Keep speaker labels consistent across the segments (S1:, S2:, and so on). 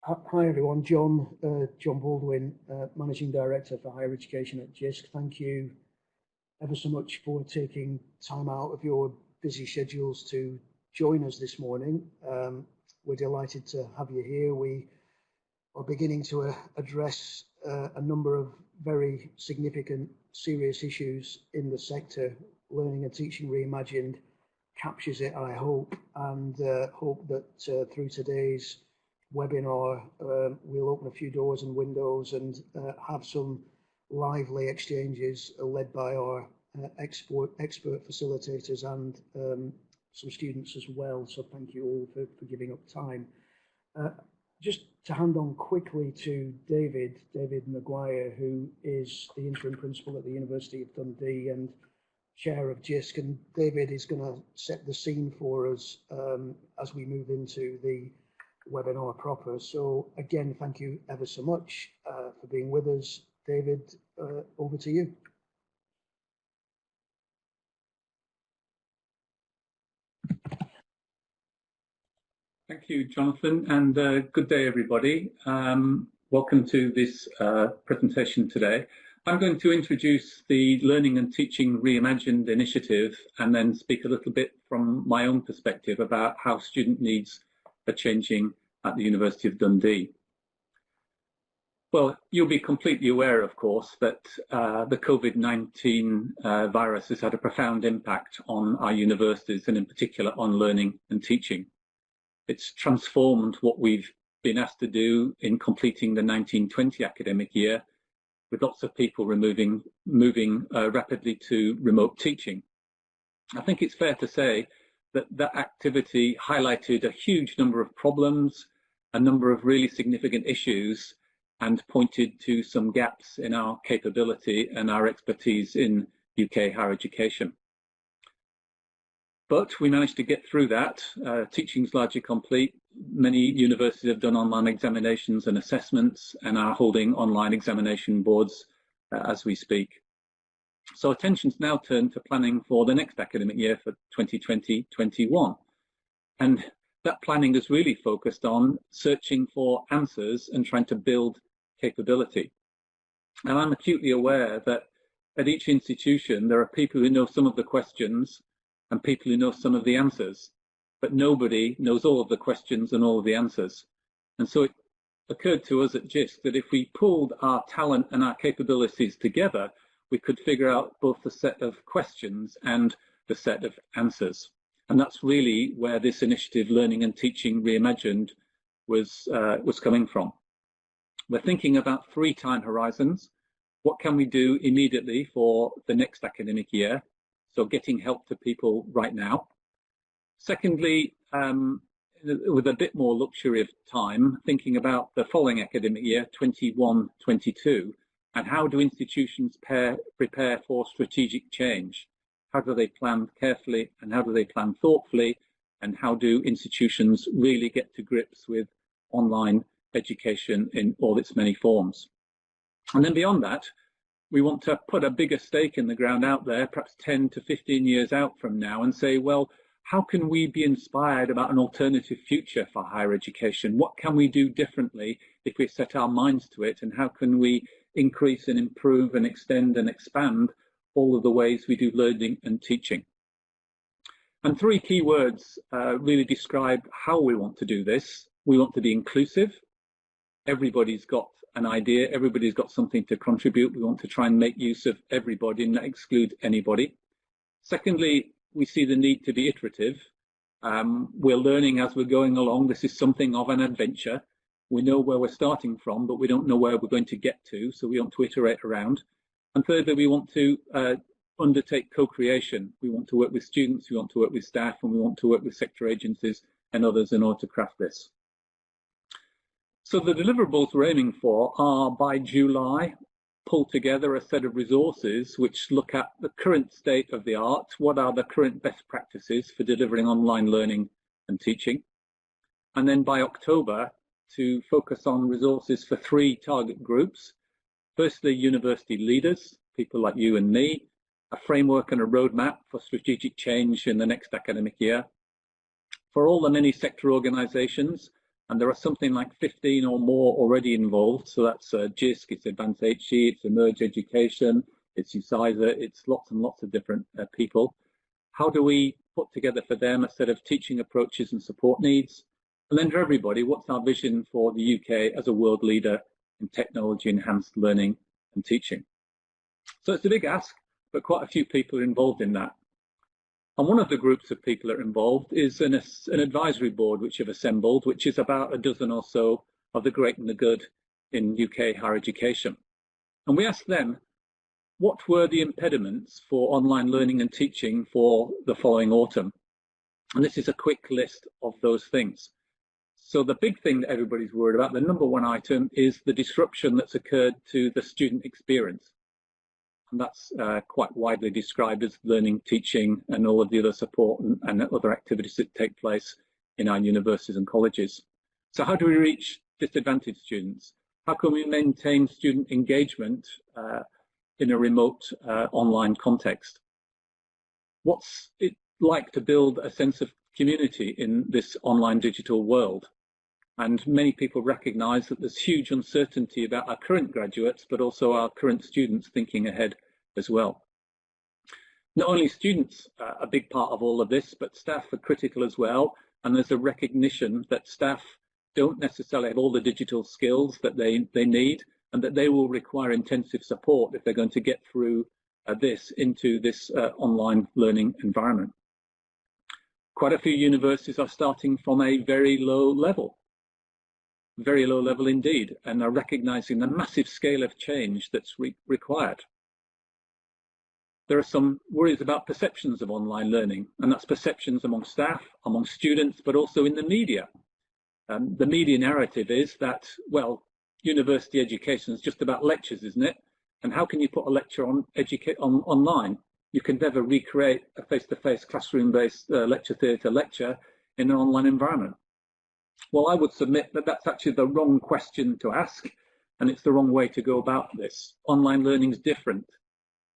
S1: Hi everyone, John Baldwin, Managing Director for Higher Education at JISC. Thank you ever so much for taking time out of your busy schedules to join us this morning. We're delighted to have you here. We are beginning to address a number of very significant, serious issues in the sector. Learning and Teaching Reimagined captures it, I hope, and hope that through today's webinar, we'll open a few doors and windows and have some lively exchanges led by our expert facilitators and some students as well. So thank you all for giving up time. Just to hand on quickly to David Maguire, who is the interim principal at the University of Dundee and chair of JISC, and David is going to set the scene for us as we move into the webinar proper. So again, thank you ever so much for being with us. David, over to you.
S2: Thank you, Jonathan, and good day, everybody. Welcome to this presentation today. I'm going to introduce the Learning and Teaching Reimagined initiative and then speak a little bit from my own perspective about how student needs are changing at the University of Dundee. Well, you'll be completely aware, of course, that the COVID-19 virus has had a profound impact on our universities and in particular on learning and teaching. It's transformed what we've been asked to do in completing the 1920 academic year, with lots of people moving rapidly to remote teaching. I think it's fair to say that that activity highlighted a huge number of problems, a number of really significant issues, and pointed to some gaps in our capability and our expertise in UK higher education. But we managed to get through that. Teaching's largely complete. Many universities have done online examinations and assessments and are holding online examination boards as we speak. So attention's now turned to planning for the next academic year for 2020-21. And that planning is really focused on searching for answers and trying to build capability. And I'm acutely aware that at each institution, there are people who know some of the questions and people who know some of the answers, but nobody knows all of the questions and all of the answers. And so it occurred to us at JISC that if we pulled our talent and our capabilities together, we could figure out both the set of questions and the set of answers. And that's really where this initiative, Learning and Teaching Reimagined, was coming from. We're thinking about 3 time horizons. What can we do immediately for the next academic year? So getting help to people right now. Secondly, with a bit more luxury of time, thinking about the following academic year, 21-22, and how do institutions prepare for strategic change? How do they plan carefully and how do they plan thoughtfully? And how do institutions really get to grips with online education in all its many forms? And then beyond that, we want to put a bigger stake in the ground out there, perhaps 10 to 15 years out from now, and say, well, how can we be inspired about an alternative future for higher education? What can we do differently if we set our minds to it? And how can we increase and improve and extend and expand all of the ways we do learning and teaching? And 3 key words really describe how we want to do this. We want to be inclusive. Everybody's got an idea, everybody's got something to contribute. We want to try and make use of everybody and not exclude anybody. Secondly, we see the need to be iterative. We're learning as we're going along. This is something of an adventure. We know where we're starting from, but we don't know where we're going to get to, so we want to iterate around. And thirdly, we want to undertake co-creation. We want to work with students, we want to work with staff, and we want to work with sector agencies and others in order to craft this. So the deliverables we're aiming for are, by July, pull together a set of resources which look at the current state of the art, what are the current best practices for delivering online learning and teaching, and then by October to focus on resources for 3 target groups. Firstly, university leaders, people like you and me, a framework and a roadmap for strategic change in the next academic year. For all the many sector organisations, And there are something like 15 or more already involved. So that's JISC, it's Advanced HE, it's Emerge Education, it's UCISA, it's lots and lots of different people. How do we put together for them a set of teaching approaches and support needs? And then for everybody, what's our vision for the UK as a world leader in technology-enhanced learning and teaching? So it's a big ask, but quite a few people are involved in that. And one of the groups of people that are involved is an advisory board which have assembled, which is about a dozen or so of the great and the good in UK higher education. And we asked them, what were the impediments for online learning and teaching for the following autumn? And this is a quick list of those things. So the big thing that everybody's worried about, the number one item, is the disruption that's occurred to the student experience. And that's quite widely described as learning, teaching, and all of the other support and other activities that take place in our universities and colleges. So how do we reach disadvantaged students? How can we maintain student engagement in a remote online context? What's it like to build a sense of community in this online digital world? And many people recognise that there's huge uncertainty about our current graduates, but also our current students thinking ahead as well. Not only students are a big part of all of this, but staff are critical as well. And there's a recognition that staff don't necessarily have all the digital skills that they need, and that they will require intensive support if they're going to get through into this online learning environment. Quite a few universities are starting from a very low level indeed, and are recognizing the massive scale of change that's required. There are some worries about perceptions of online learning, and that's perceptions among staff, among students, but also in the media. The media narrative is that, well, university education is just about lectures, isn't it? And how can you put a lecture on online? You can never recreate a face-to-face classroom-based lecture theatre lecture in an online environment. Well, I would submit that that's actually the wrong question to ask, and it's the wrong way to go about this. Online learning is different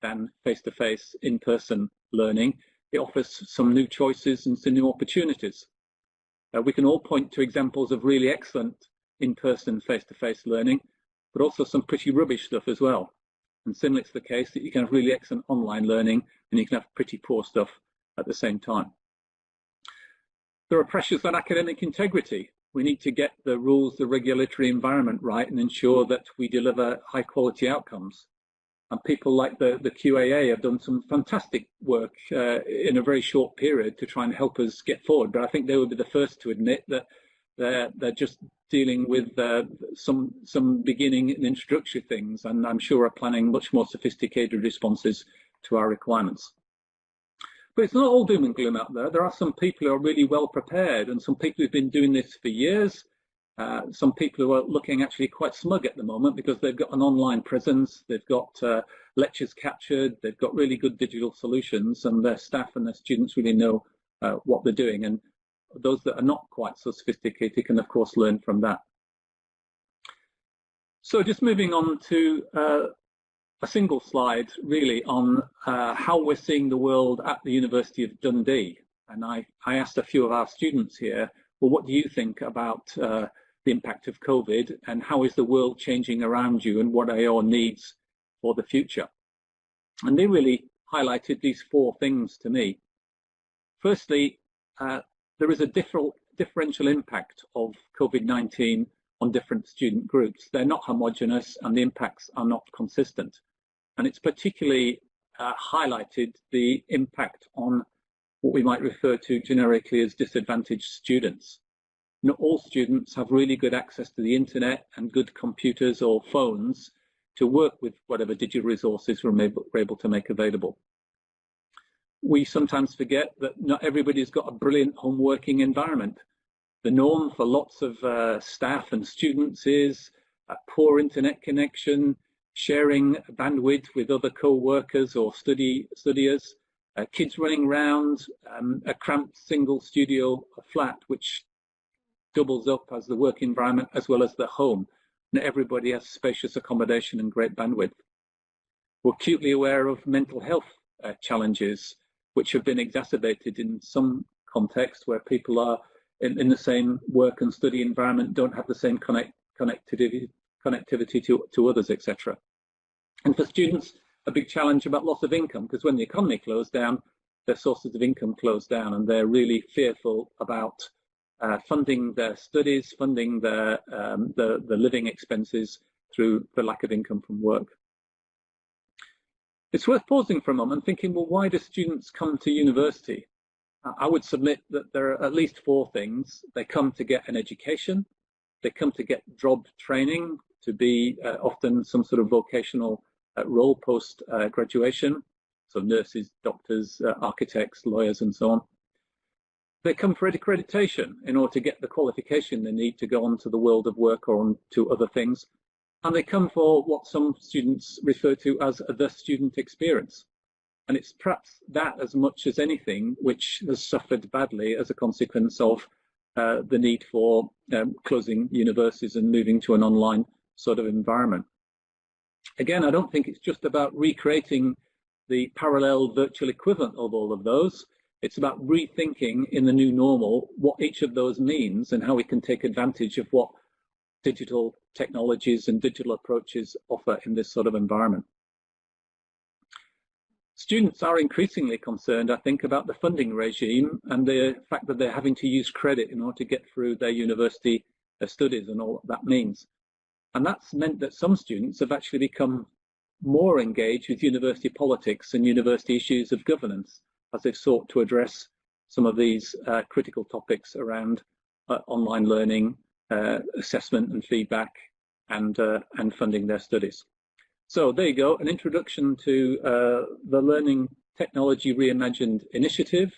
S2: than face-to-face, in-person learning. It offers some new choices and some new opportunities. We can all point to examples of really excellent in-person, face-to-face learning, but also some pretty rubbish stuff as well. And similarly, it's the case that you can have really excellent online learning and you can have pretty poor stuff at the same time. There are pressures on academic integrity. We need to get the rules, the regulatory environment right and ensure that we deliver high quality outcomes. And people like the QAA have done some fantastic work in a very short period to try and help us get forward. But I think they would be the first to admit that they're just dealing with some beginning and introductory things, and I'm sure are planning much more sophisticated responses to our requirements. But it's not all doom and gloom out there. There are some people who are really well prepared, and some people who've been doing this for years. Some people who are looking actually quite smug at the moment because they've got an online presence, they've got lectures captured, they've got really good digital solutions, and their staff and their students really know what they're doing. And those that are not quite so sophisticated can, of course, learn from that. So just moving on to a single slide, really, on how we're seeing the world at the University of Dundee. And I asked a few of our students here, well, what do you think about the impact of COVID, and how is the world changing around you, and what are your needs for the future? And they really highlighted these four things to me. Firstly, there is a differential impact of COVID-19 on different student groups. They're not homogeneous and the impacts are not consistent. And it's particularly highlighted the impact on what we might refer to generically as disadvantaged students. Not all students have really good access to the internet and good computers or phones to work with whatever digital resources we're able to make available. We sometimes forget that not everybody's got a brilliant home working environment. The norm for lots of staff and students is a poor internet connection, sharing bandwidth with other co-workers or studiers, kids running around, a cramped single studio flat which doubles up as the work environment as well as the home. Not everybody has spacious accommodation and great bandwidth. We're acutely aware of mental health challenges which have been exacerbated in some contexts where people are in the same work and study environment don't have the same connectivity to others, etc. And for students, a big challenge about loss of income, because when the economy closed down, their sources of income closed down, and they're really fearful about funding their studies, funding their the living expenses through the lack of income from work. It's worth pausing for a moment, thinking, well, why do students come to university? I would submit that there are at least 4 things. They come to get an education, they come to get job training, to be often some sort of vocational role post graduation, so nurses, doctors, architects, lawyers, and so on. They come for accreditation in order to get the qualification they need to go on to the world of work or on to other things. And they come for what some students refer to as the student experience. And it's perhaps that, as much as anything, which has suffered badly as a consequence of the need for closing universities and moving to an online sort of environment. Again, I don't think it's just about recreating the parallel virtual equivalent of all of those. It's about rethinking in the new normal what each of those means and how we can take advantage of what digital technologies and digital approaches offer in this sort of environment. Students are increasingly concerned, I think, about the funding regime and the fact that they're having to use credit in order to get through their university studies and all that means. And that's meant that some students have actually become more engaged with university politics and university issues of governance as they've sought to address some of these critical topics around online learning, assessment and feedback, and funding their studies. So there you go, an introduction to the Learning Technology Reimagined initiative.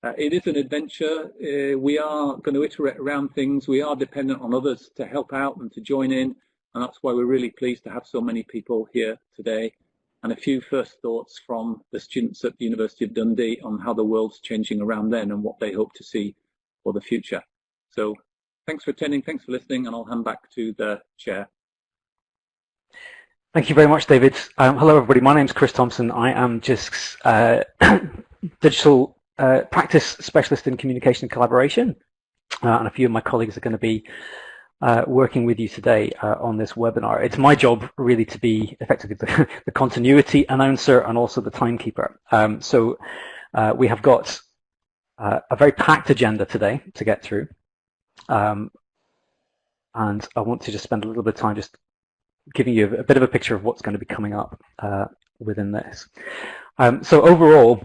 S2: It is an adventure. We are going to iterate around things. We are dependent on others to help out and to join in. And that's why we're really pleased to have so many people here today. And a few first thoughts from the students at the University of Dundee on how the world's changing around them and what they hope to see for the future. So thanks for attending, thanks for listening, and I'll hand back to the chair.
S3: Thank you very much, David. Hello, everybody. My name is Chris Thompson. I am JISC's digital practice specialist in communication and collaboration. And a few of my colleagues are going to be working with you today on this webinar. It's my job really to be effectively the continuity announcer and also the timekeeper. So we have got a very packed agenda today to get through. And I want to just spend a little bit of time just giving you a bit of a picture of what's going to be coming up within this. So overall,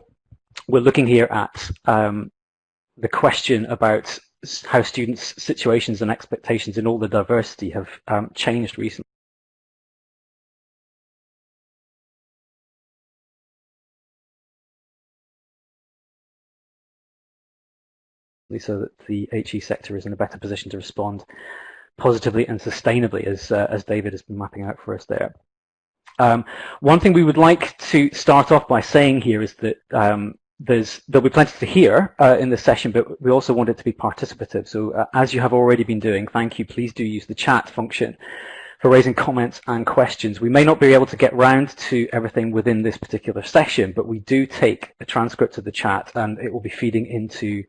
S3: we're looking here at the question about how students' situations and expectations in all the diversity have changed recently. So that the HE sector is in a better position to respond positively and sustainably, as David has been mapping out for us there. One thing we would like to start off by saying here is that there'll be plenty to hear in this session, but we also want it to be participative. So as you have already been doing, thank you. Please do use the chat function for raising comments and questions. We may not be able to get round to everything within this particular session, but we do take a transcript of the chat and it will be feeding into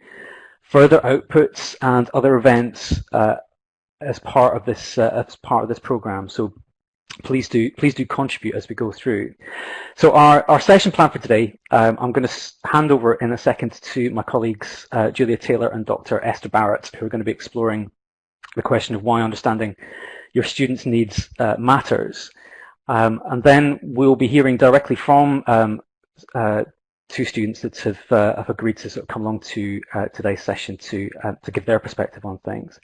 S3: further outputs and other events as part of this program. So please do contribute as we go through. So our session plan for today, I'm going to hand over in a second to my colleagues Julia Taylor and Dr. Esther Barrett, who are going to be exploring the question of why understanding your students' needs matters. And then we'll be hearing directly from two students that have agreed to sort of come along to today's session to give their perspective on things.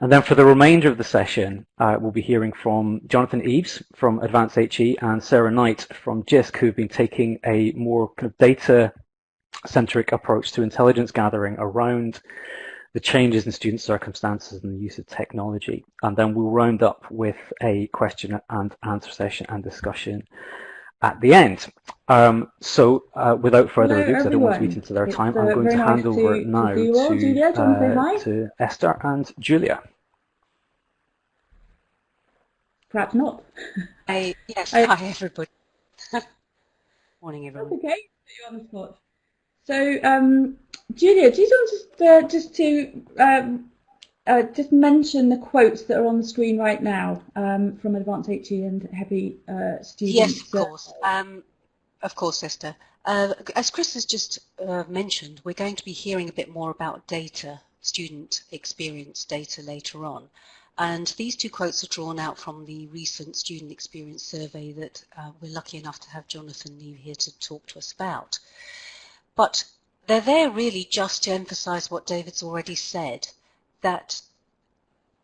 S3: And then for the remainder of the session, we'll be hearing from Jonathan Eves from Advanced HE and Sarah Knight from JISC, who've been taking a more kind of data-centric approach to intelligence gathering around the changes in student circumstances and the use of technology. And then we'll round up with a question and answer session and discussion at the end. So without further ado, because I don't want to eat into their time, I'm going to hand over now to Esther and Julia.
S4: Perhaps not.
S5: Yes, hi everybody. Morning everyone.
S4: Okay, you're on the spot. So Julia, do you want just mention the quotes that are on the screen right now from Advanced HE and HEPI students?
S5: Yes, of course, Esther. As Chris has just mentioned, we're going to be hearing a bit more about data, student experience data later on. And these two quotes are drawn out from the recent student experience survey that we're lucky enough to have Jonathan Neve here to talk to us about. But they're there really just to emphasize what David's already said, that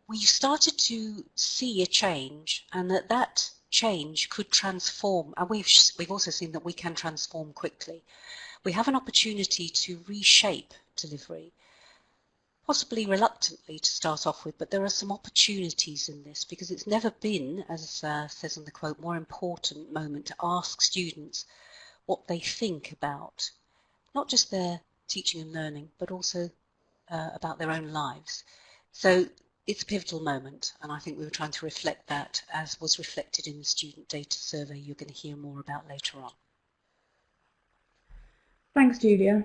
S5: we started to see a change, and that change could transform, and we've also seen that we can transform quickly. We have an opportunity to reshape delivery, possibly reluctantly to start off with, but there are some opportunities in this, because it's never been, as says in the quote, more important moment to ask students what they think about not just their teaching and learning, but also about their own lives. So it's a pivotal moment, and I think we were trying to reflect that, as was reflected in the student data survey you're going to hear more about later on.
S4: Thanks, Julia.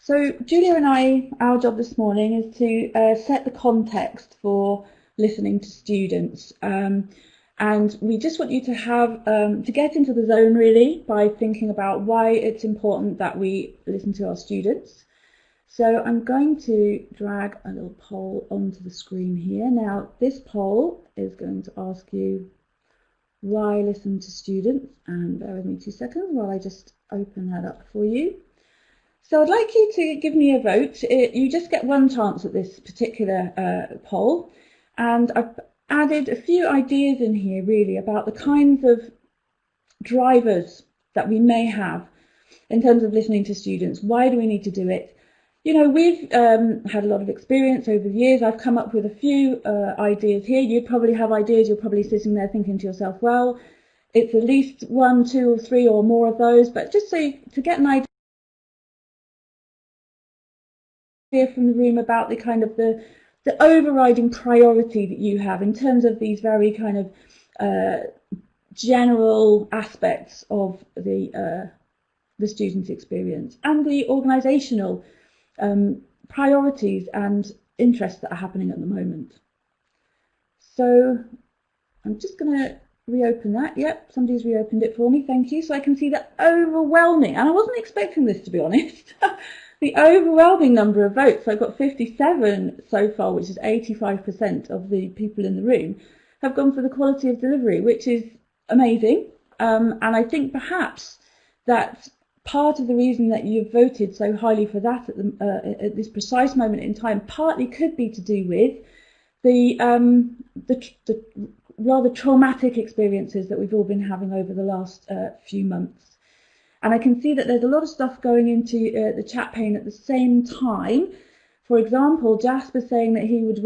S4: So Julia and our job this morning is to set the context for listening to students. And we just want you to have to get into the zone really by thinking about why it's important that we listen to our students. So I'm going to drag a little poll onto the screen here. Now this poll is going to ask you why listen to students, and bear with me 2 seconds while I just open that up for you. So I'd like you to give me a vote. You just get one chance at this particular poll, and I've added a few ideas in here really about the kinds of drivers that we may have in terms of listening to students. Why do we need to do it? You know, we've had a lot of experience over the years. I've come up with a few ideas here. You probably have ideas. You're probably sitting there thinking to yourself, well, it's at least 1, 2 or 3 or more of those, but just so to get an idea from the room about the kind of the overriding priority that you have in terms of these very kind of general aspects of the student experience and the organisational priorities and interests that are happening at the moment. So I'm just going to reopen that. Yep, somebody's reopened it for me. Thank you. So I can see the overwhelming, and I wasn't expecting this, to be honest, the overwhelming number of votes. I've got 57 so far, which is 85% of the people in the room have gone for the quality of delivery, which is amazing. And I think perhaps that part of the reason that you've voted so highly for that at this precise moment in time partly could be to do with the rather traumatic experiences that we've all been having over the last few months. And I can see that there's a lot of stuff going into the chat pane at the same time. For example, Jasper saying that he would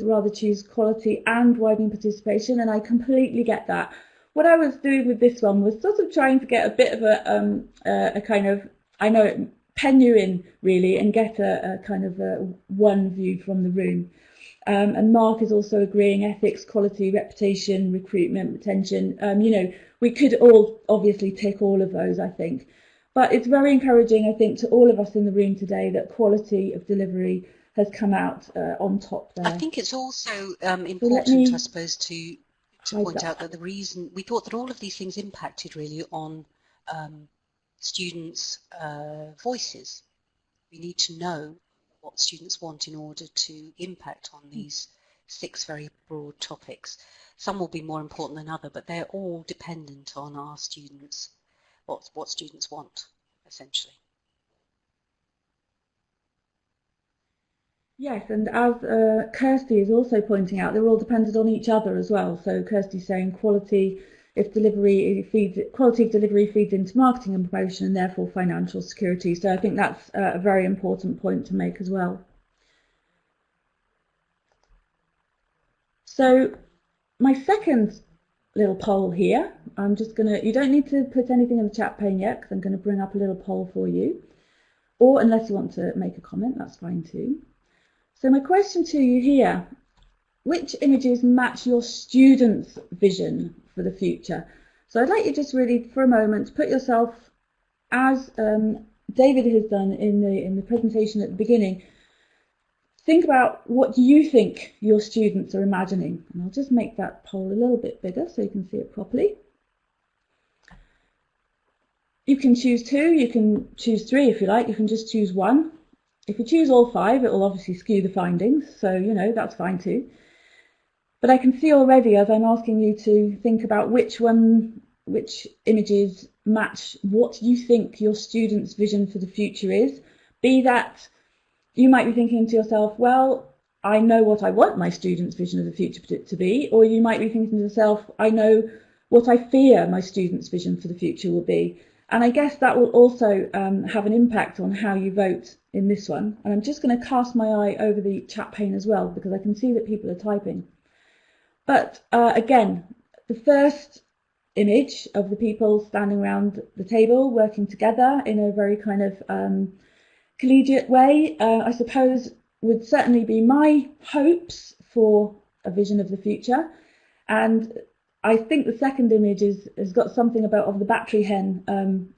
S4: rather choose quality and widening participation, and I completely get that. What I was doing with this one was sort of trying to get a bit of a kind of, I know, pen you in really and get a kind of one view from the room. And Mark is also agreeing ethics, quality, reputation, recruitment, retention. You know, we could all obviously tick all of those, I think. But it's very encouraging, I think, to all of us in the room today that quality of delivery has come out on top there.
S5: I think it's also important, I suppose, to point out that the reason we thought that all of these things impacted really on students' voices. We need to know what students want in order to impact on these 6 very broad topics. Some will be more important than others, but they're all dependent on our students, what students want, essentially.
S4: Yes, and as Kirsty is also pointing out, they're all dependent on each other as well. So Kirsty's saying quality of delivery feeds into marketing and promotion, and therefore financial security. So I think that's a very important point to make as well. So my second little poll here, I'm just going to, you don't need to put anything in the chat pane yet, because I'm going to bring up a little poll for you. Or unless you want to make a comment, that's fine too. So my question to you here, which images match your students' vision for the future? So I'd like you just really for a moment to put yourself as David has done in the presentation at the beginning, think about what do you think your students are imagining. And I'll just make that poll a little bit bigger so you can see it properly. You can choose 2, you can choose 3 if you like, you can just choose 1. If you choose all 5, it will obviously skew the findings, so you know that's fine too. But I can see already as I'm asking you to think about which images match what you think your students' vision for the future is. Be that you might be thinking to yourself, well, I know what I want my students' vision of the future to be, or you might be thinking to yourself, I know what I fear my students' vision for the future will be. And I guess that will also have an impact on how you vote in this one. And I'm just going to cast my eye over the chat pane as well, because I can see that people are typing. But again, the first image of the people standing around the table working together in a very kind of collegiate way, I suppose would certainly be my hopes for a vision of the future. And I think the second image has got something of the battery hen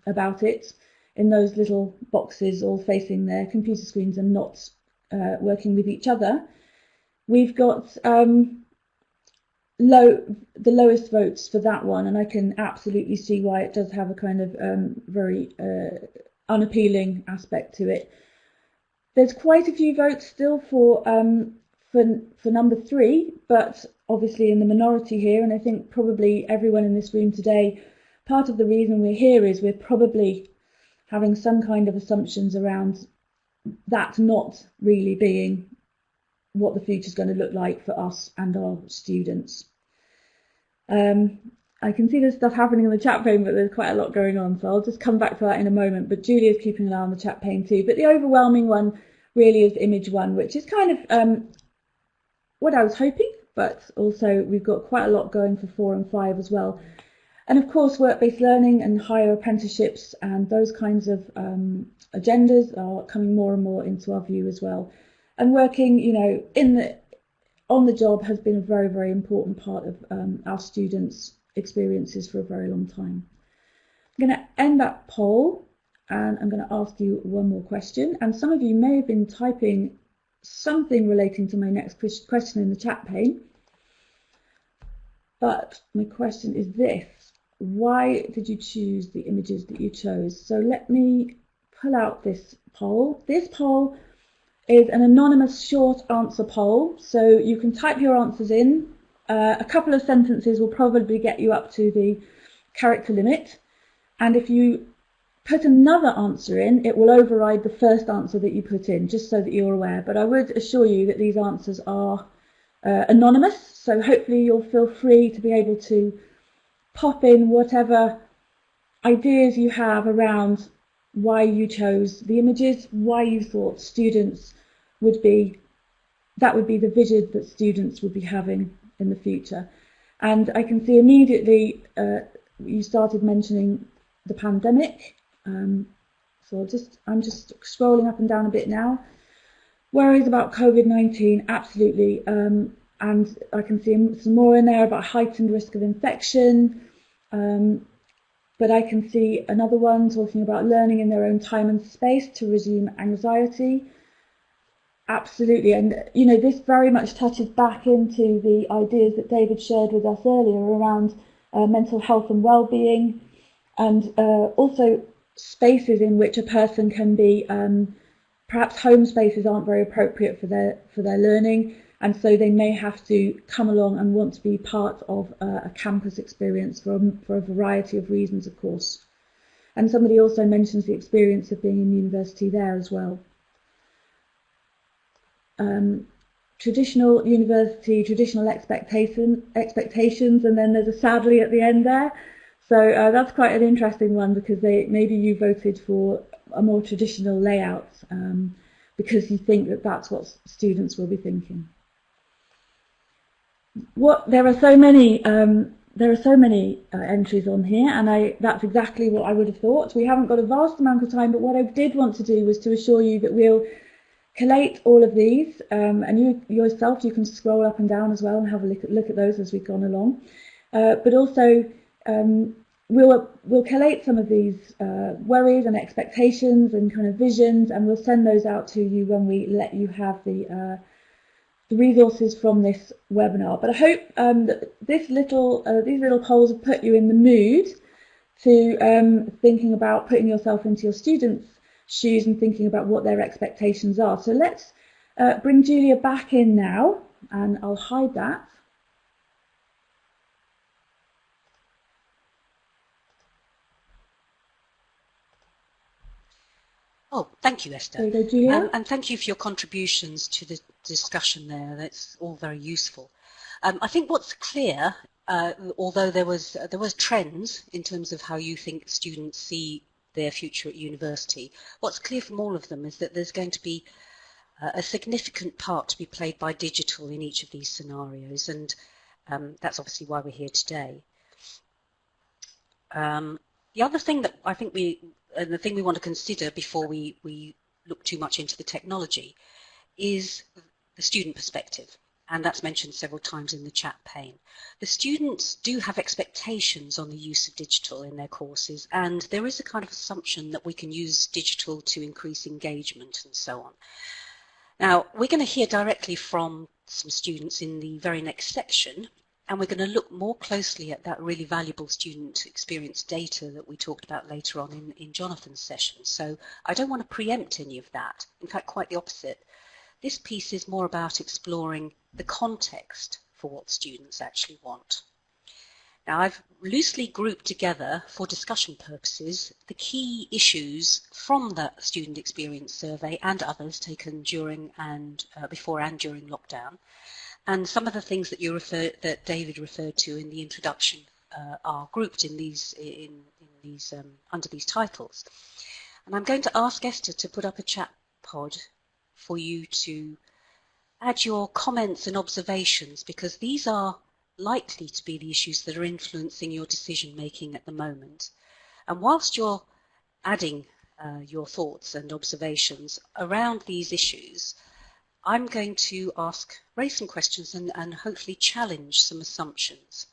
S4: about it, in those little boxes all facing their computer screens and not working with each other. We've got the lowest votes for that one, and I can absolutely see why it does have a kind of very unappealing aspect to it. There's quite a few votes still for number 3, but obviously in the minority here, and I think probably everyone in this room today, part of the reason we're here is we're probably having some kind of assumptions around that not really being what the future is going to look like for us and our students. I can see there's stuff happening in the chat pane, but there's quite a lot going on, so I'll just come back to that in a moment. But Julia's keeping an eye on the chat pane too. But the overwhelming one really is image 1, which is kind of what I was hoping, but also we've got quite a lot going for 4 and 5 as well. And of course, work-based learning and higher apprenticeships and those kinds of agendas are coming more and more into our view as well. And working, you know, on the job has been a very, very important part of our students' experiences for a very long time. I'm going to end that poll and I'm going to ask you one more question. And some of you may have been typing something relating to my next question in the chat pane. But my question is this: why did you choose the images that you chose? So let me pull out this poll. This poll is an anonymous short answer poll, so you can type your answers in. A couple of sentences will probably get you up to the character limit, and if you put another answer in, it will override the first answer that you put in, just so that you're aware. But I would assure you that these answers are anonymous, so hopefully you'll feel free to be able to pop in whatever ideas you have around why you chose the images, why you thought students would be the vision that students would be having in the future. And I can see immediately you started mentioning the pandemic, so I'm just scrolling up and down a bit now. Worries about COVID-19, absolutely, and I can see some more in there about heightened risk of infection, but I can see another one talking about learning in their own time and space to resume anxiety. Absolutely, and you know, this very much touches back into the ideas that David shared with us earlier around mental health and well-being, and also spaces in which a person can be, perhaps home spaces aren't very appropriate for their learning, and so they may have to come along and want to be part of a campus experience for a variety of reasons, of course. And somebody also mentions the experience of being in university there as well. Traditional university, traditional expectations, and then there's a sadly at the end there. So that's quite an interesting one, because maybe you voted for a more traditional layout because you think that that's what students will be thinking. There are so many entries on here, and that's exactly what I would have thought. We haven't got a vast amount of time, but what I did want to do was to assure you that we'll collate all of these, and you yourself, you can scroll up and down as well and have a look at those as we've gone along. But also, we'll collate some of these worries and expectations and kind of visions, and we'll send those out to you when we let you have the resources from this webinar. But I hope that these little polls have put you in the mood to thinking about putting yourself into your students' shoes and thinking about what their expectations are. So let's bring Julia back in now, and I'll hide that.
S5: Oh, thank you, Esther.
S4: There you go, Julia.
S5: And thank you for your contributions to the discussion there. That's all very useful. I think what's clear, although there was trends in terms of how you think students see their future at university, what's clear from all of them is that there's going to be a significant part to be played by digital in each of these scenarios, and that's obviously why we're here today. The other thing that I think the thing we want to consider before we look too much into the technology is the student perspective, and that's mentioned several times in the chat pane. The students do have expectations on the use of digital in their courses, and there is a kind of assumption that we can use digital to increase engagement and so on. Now, we're going to hear directly from some students in the very next section, and we're going to look more closely at that really valuable student experience data that we talked about later on in Jonathan's session. So I don't want to preempt any of that. In fact, quite the opposite. This piece is more about exploring the context for what students actually want. Now, I've loosely grouped together, for discussion purposes, the key issues from the student experience survey and others taken during and before and during lockdown. And some of the things that David referred to in the introduction are grouped in these under these titles. And I'm going to ask Esther to put up a chat pod for you to add your comments and observations, because these are likely to be the issues that are influencing your decision making at the moment. And whilst you're adding your thoughts and observations around these issues, I'm going to raise some questions and hopefully challenge some assumptions.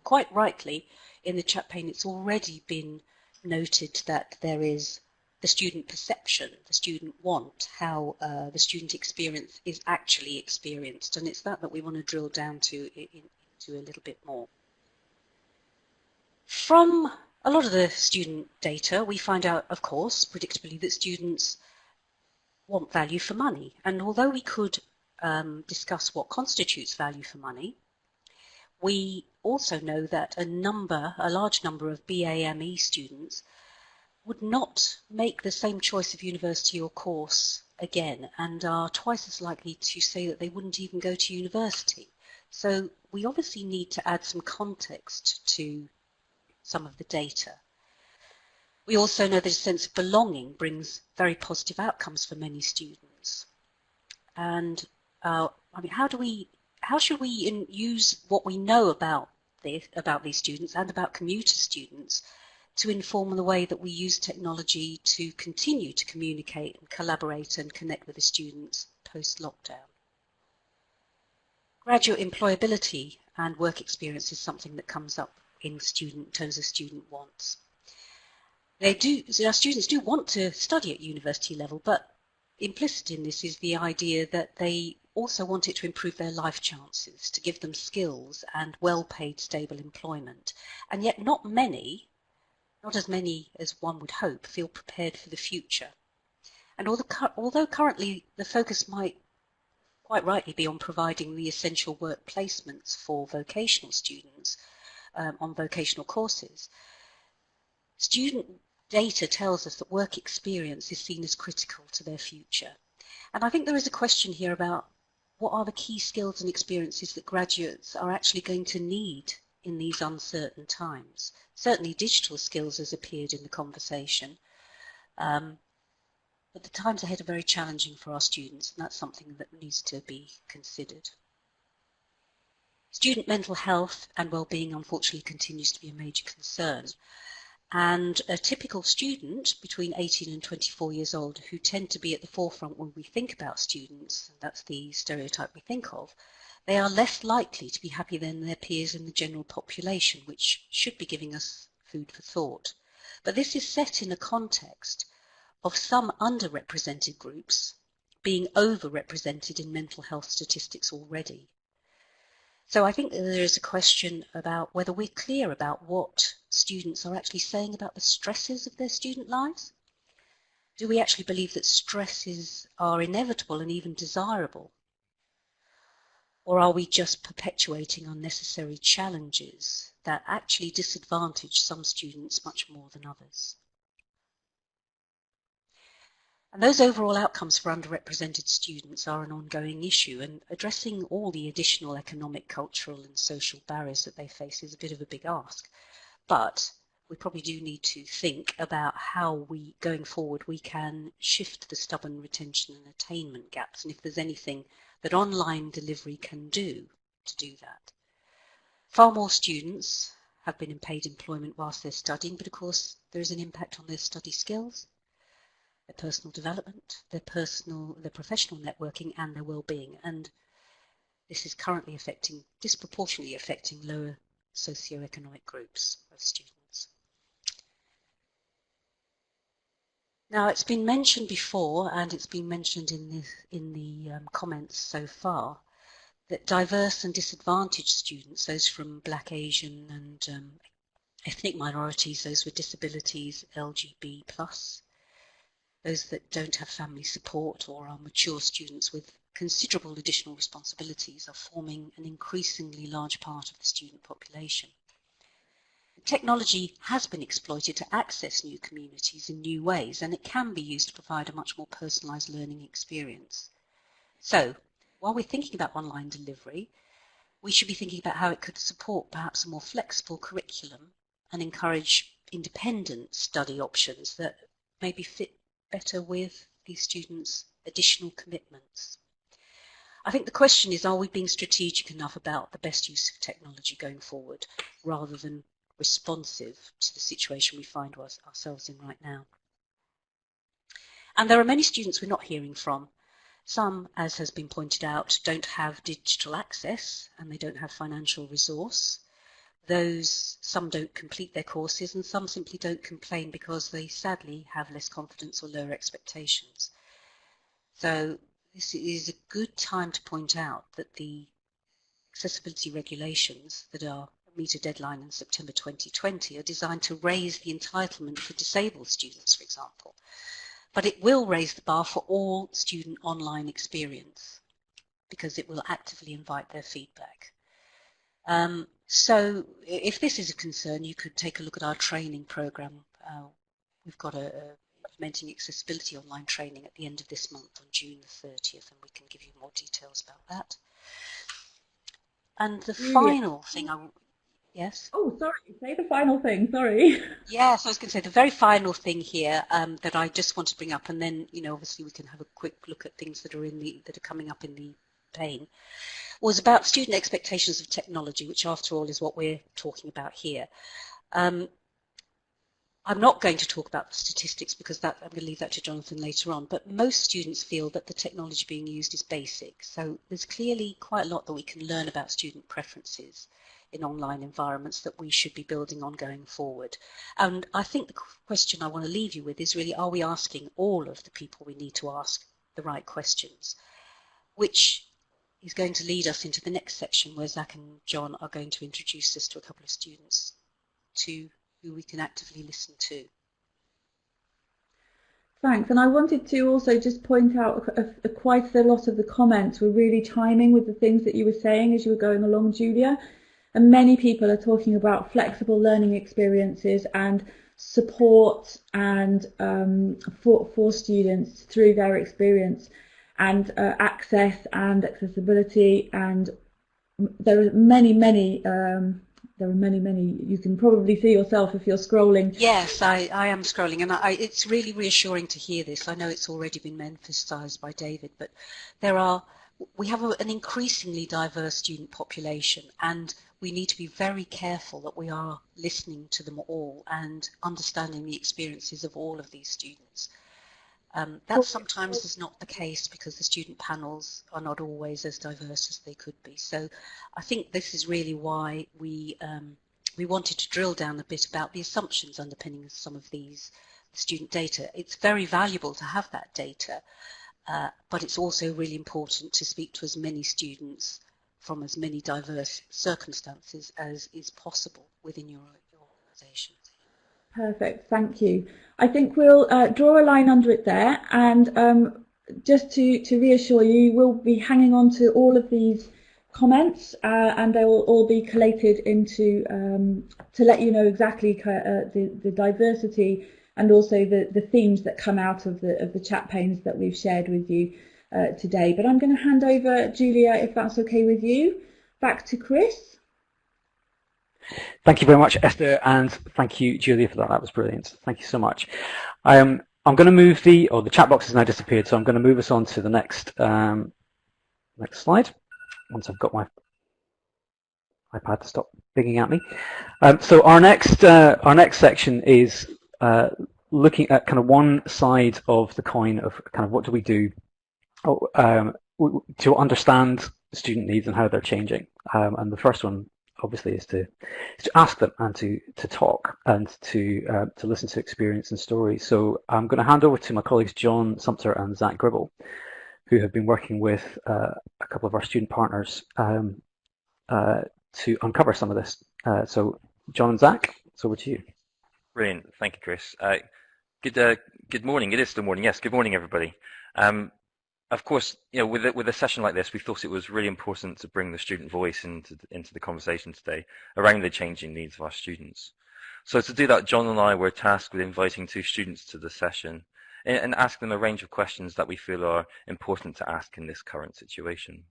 S5: Quite rightly, in the chat pane, it's already been noted that there is the student perception, the student want, how the student experience is actually experienced, and it's that we want to drill down into a little bit more. From a lot of the student data, we find out, of course, predictably, that students want value for money. And although we could discuss what constitutes value for money, we also know that a large number of BAME students would not make the same choice of university or course again, and are twice as likely to say that they wouldn't even go to university. So we obviously need to add some context to some of the data. We also know that a sense of belonging brings very positive outcomes for many students. And I mean, how should we use what we know about these students and about commuter students to inform the way that we use technology to continue to communicate and collaborate and connect with the students post-lockdown? Graduate employability and work experience is something that comes up in terms of student wants. Our students do want to study at university level, but implicit in this is the idea that they also want it to improve their life chances, to give them skills and well-paid, stable employment. And yet not as many as one would hope, feel prepared for the future. And although currently the focus might quite rightly be on providing the essential work placements for vocational students on vocational courses, student data tells us that work experience is seen as critical to their future. And I think there is a question here about what are the key skills and experiences that graduates are actually going to need in these uncertain times. Certainly digital skills has appeared in the conversation, but the times ahead are very challenging for our students, and that's something that needs to be considered. Student mental health and well-being unfortunately continues to be a major concern. And a typical student between 18 and 24 years old, who tend to be at the forefront when we think about students, and that's the stereotype we think of, they are less likely to be happy than their peers in the general population, which should be giving us food for thought. But this is set in a context of some underrepresented groups being overrepresented in mental health statistics already. So I think that there is a question about whether we're clear about what students are actually saying about the stresses of their student lives. Do we actually believe that stresses are inevitable and even desirable? Or are we just perpetuating unnecessary challenges that actually disadvantage some students much more than others? And those overall outcomes for underrepresented students are an ongoing issue, and addressing all the additional economic, cultural and social barriers that they face is a bit of a big ask. But we probably do need to think about how we, going forward, we can shift the stubborn retention and attainment gaps, and if there's anything that online delivery can do to do that. Far more students have been in paid employment whilst they're studying, but of course there is an impact on their study skills, their personal development, their professional networking and their well-being, and this is currently disproportionately affecting lower socioeconomic groups of students. Now, it's been mentioned before, and it's been mentioned in the comments so far, that diverse and disadvantaged students, those from Black, Asian and ethnic minorities, those with disabilities, LGB+, those that don't have family support or are mature students with considerable additional responsibilities, are forming an increasingly large part of the student population. Technology has been exploited to access new communities in new ways, and it can be used to provide a much more personalised learning experience. So, while we're thinking about online delivery, we should be thinking about how it could support perhaps a more flexible curriculum and encourage independent study options that maybe fit better with these students' additional commitments. I think the question is, are we being strategic enough about the best use of technology going forward, rather than responsive to the situation we find ourselves in right now? And there are many students we're not hearing from. Some, as has been pointed out, don't have digital access and they don't have financial resource. Some don't complete their courses, and some simply don't complain because they sadly have less confidence or lower expectations. So this is a good time to point out that the accessibility regulations that meet a deadline in September 2020 are designed to raise the entitlement for disabled students, for example. But it will raise the bar for all student online experience because it will actively invite their feedback. So if this is a concern, you could take a look at our training program. We've got implementing accessibility online training at the end of this month on June the 30th, and we can give you more details about that. And the final thing yes?
S4: Oh, sorry, say the final thing, sorry.
S5: Yes, I was going to say the very final thing here that I just want to bring up, and then, obviously we can have a quick look at things that are coming up in the pane, was about student expectations of technology, which after all is what we're talking about here. I'm not going to talk about the statistics because I'm going to leave that to Jonathan later on, but most students feel that the technology being used is basic. So there's clearly quite a lot that we can learn about student preferences in online environments that we should be building on going forward. And I think the question I want to leave you with is really, are we asking all of the people we need to ask the right questions? Which is going to lead us into the next section where Zach and John are going to introduce us to a couple of students who we can actively listen to.
S4: Thanks, and I wanted to also just point out quite a lot of the comments were really chiming with the things that you were saying as you were going along, Julia. And many people are talking about flexible learning experiences and support and for students through their experience, and access and accessibility, and there are many. You can probably see yourself if you're scrolling.
S5: Yes, I am scrolling, and it's really reassuring to hear this. I know it's already been emphasised by David, but we have an increasingly diverse student population, and we need to be very careful that we are listening to them all and understanding the experiences of all of these students. That sometimes is not the case because the student panels are not always as diverse as they could be. So I think this is really why we wanted to drill down a bit about the assumptions underpinning some of these student data. It's very valuable to have that data, but it's also really important to speak to as many students from as many diverse circumstances as is possible within your organisation.
S4: Perfect, thank you. I think we'll draw a line under it there, and just to reassure you, we'll be hanging on to all of these comments, and they will all be collated into to let you know exactly the diversity and also the themes that come out of the chat panes that we've shared with you today. But I'm going to hand over, Julia, if that's okay with you, back to Chris.
S3: Thank you very much, Esther, and thank you, Julia, for that. That was brilliant. Thank you so much. I'm going to move the chat box has now disappeared, so I'm going to move us on to the next next slide. Once I've got my iPad to stop pinging at me. So our next section is looking at kind of one side of the coin of kind of what do we do to understand student needs and how they're changing. And the first one, obviously, is to ask them and to talk and to listen to experience and stories. So I'm going to hand over to my colleagues John Sumter and Zach Gribble, who have been working with a couple of our student partners to uncover some of this. So John and Zach, it's over to you.
S6: Brilliant, thank you, Chris. Good morning. It is still morning. Yes, good morning, everybody. Of course, you know, with a session like this, we thought it was really important to bring the student voice into the conversation today around the changing needs of our students. So to do that, John and I were tasked with inviting 2 students to the session and ask them a range of questions that we feel are important to ask in this current situation.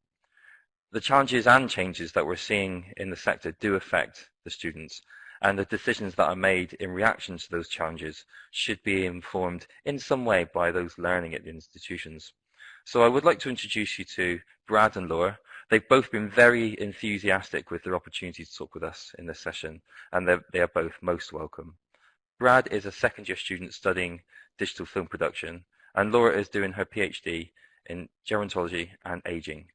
S6: The challenges and changes that we're seeing in the sector do affect the students, and the decisions that are made in reaction to those challenges should be informed in some way by those learning at the institutions. So I would like to introduce you to Brad and Laura. They've both been very enthusiastic with their opportunity to talk with us in this session, and they are both most welcome. Brad is a second-year student studying digital film production, and Laura is doing her PhD in gerontology and aging.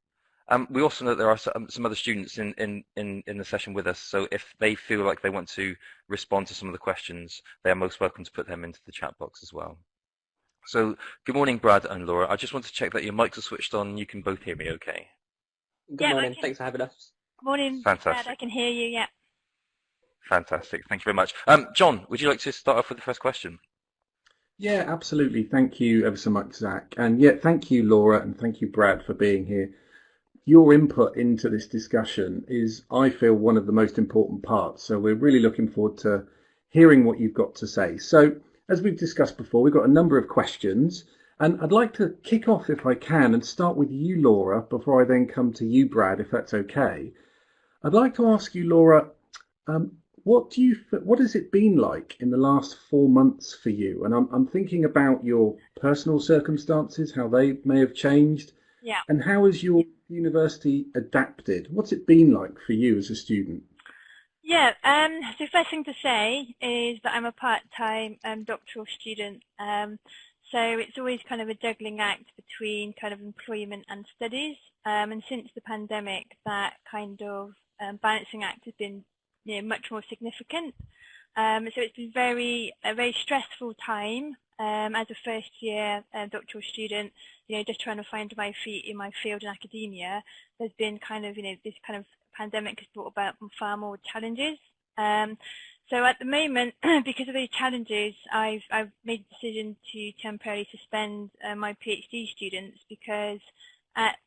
S6: We also know that there are some other students in the session with us, so if they feel like they want to respond to some of the questions, they are most welcome to put them into the chat box as well. So, good morning, Brad and Laura. I just want to check that your mics are switched on and you can both hear me okay.
S7: Good morning. Thanks for having us.
S8: Good morning,
S6: Fantastic.
S8: Brad. I can hear you, yeah.
S6: Fantastic. Thank you very much. John, would you like to start off with the first question?
S7: Yeah, absolutely. Thank you ever so much, Zach. And yeah, thank you, Laura, and thank you, Brad, for being here. Your input into this discussion is, I feel, one of the most important parts. So we're really looking forward to hearing what you've got to say. So, as we've discussed before, we've got a number of questions, and I'd like to kick off, if I can, and start with you, Laura, before I then come to you, Brad, if that's okay. I'd like to ask you, Laura, what has it been like in the last 4 months for you? And I'm thinking about your personal circumstances, how they may have changed,
S8: Yeah.
S7: and how has your university adapted? What's it been like for you as a student?
S8: Yeah, the first thing to say is that I'm a part-time doctoral student, so it's always kind of a juggling act between kind of employment and studies, and since the pandemic, that kind of balancing act has been, you know, much more significant. So it's been a very stressful time as a first-year doctoral student. You know, just trying to find my feet in my field in academia. There's been kind of, you know, this kind of pandemic has brought about far more challenges. So at the moment, because of these challenges, I've made the decision to temporarily suspend my PhD students because,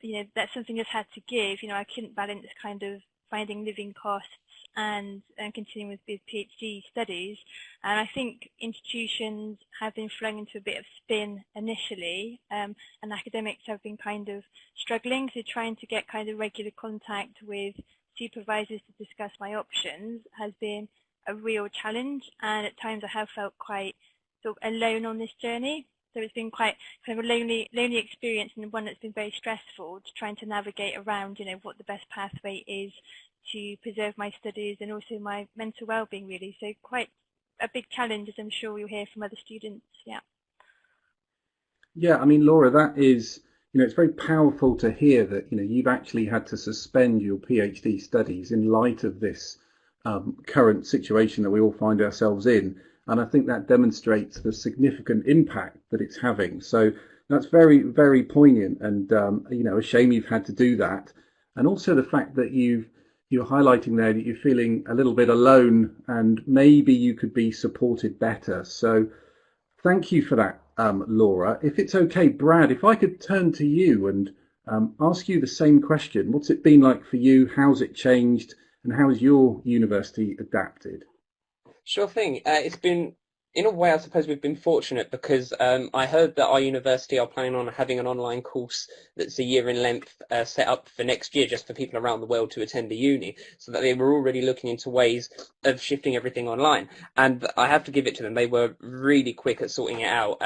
S8: you know, that's something I've had to give. You know, I couldn't balance kind of finding living costs and continuing with PhD studies. And I think institutions have been flung into a bit of spin initially, and academics have been kind of struggling, so trying to get kind of regular contact with supervisors to discuss my options has been a real challenge, and at times I have felt quite sort of alone on this journey. So it's been quite kind of a lonely experience, and one that's been very stressful, to trying to navigate around, you know, what the best pathway is to preserve my studies and also my mental well-being, really. So quite a big challenge, as I'm sure you'll hear from other students. Yeah.
S7: Yeah, I mean, Laura, that is, it's very powerful to hear that, you've actually had to suspend your PhD studies in light of this current situation that we all find ourselves in. And I think that demonstrates the significant impact that it's having. So that's very, very poignant, and, a shame you've had to do that. And also the fact that you're highlighting there that you're feeling a little bit alone and maybe you could be supported better. So thank you for that, Laura. If it's okay, Brad, if I could turn to you and ask you the same question. What's it been like for you? How's it changed? And how has your university adapted?
S9: Sure thing. It's been, in a way, I suppose we've been fortunate because I heard that our university are planning on having an online course that's a year in length set up for next year just for people around the world to attend the uni, so that they were already looking into ways of shifting everything online. And I have to give it to them. They were really quick at sorting it out.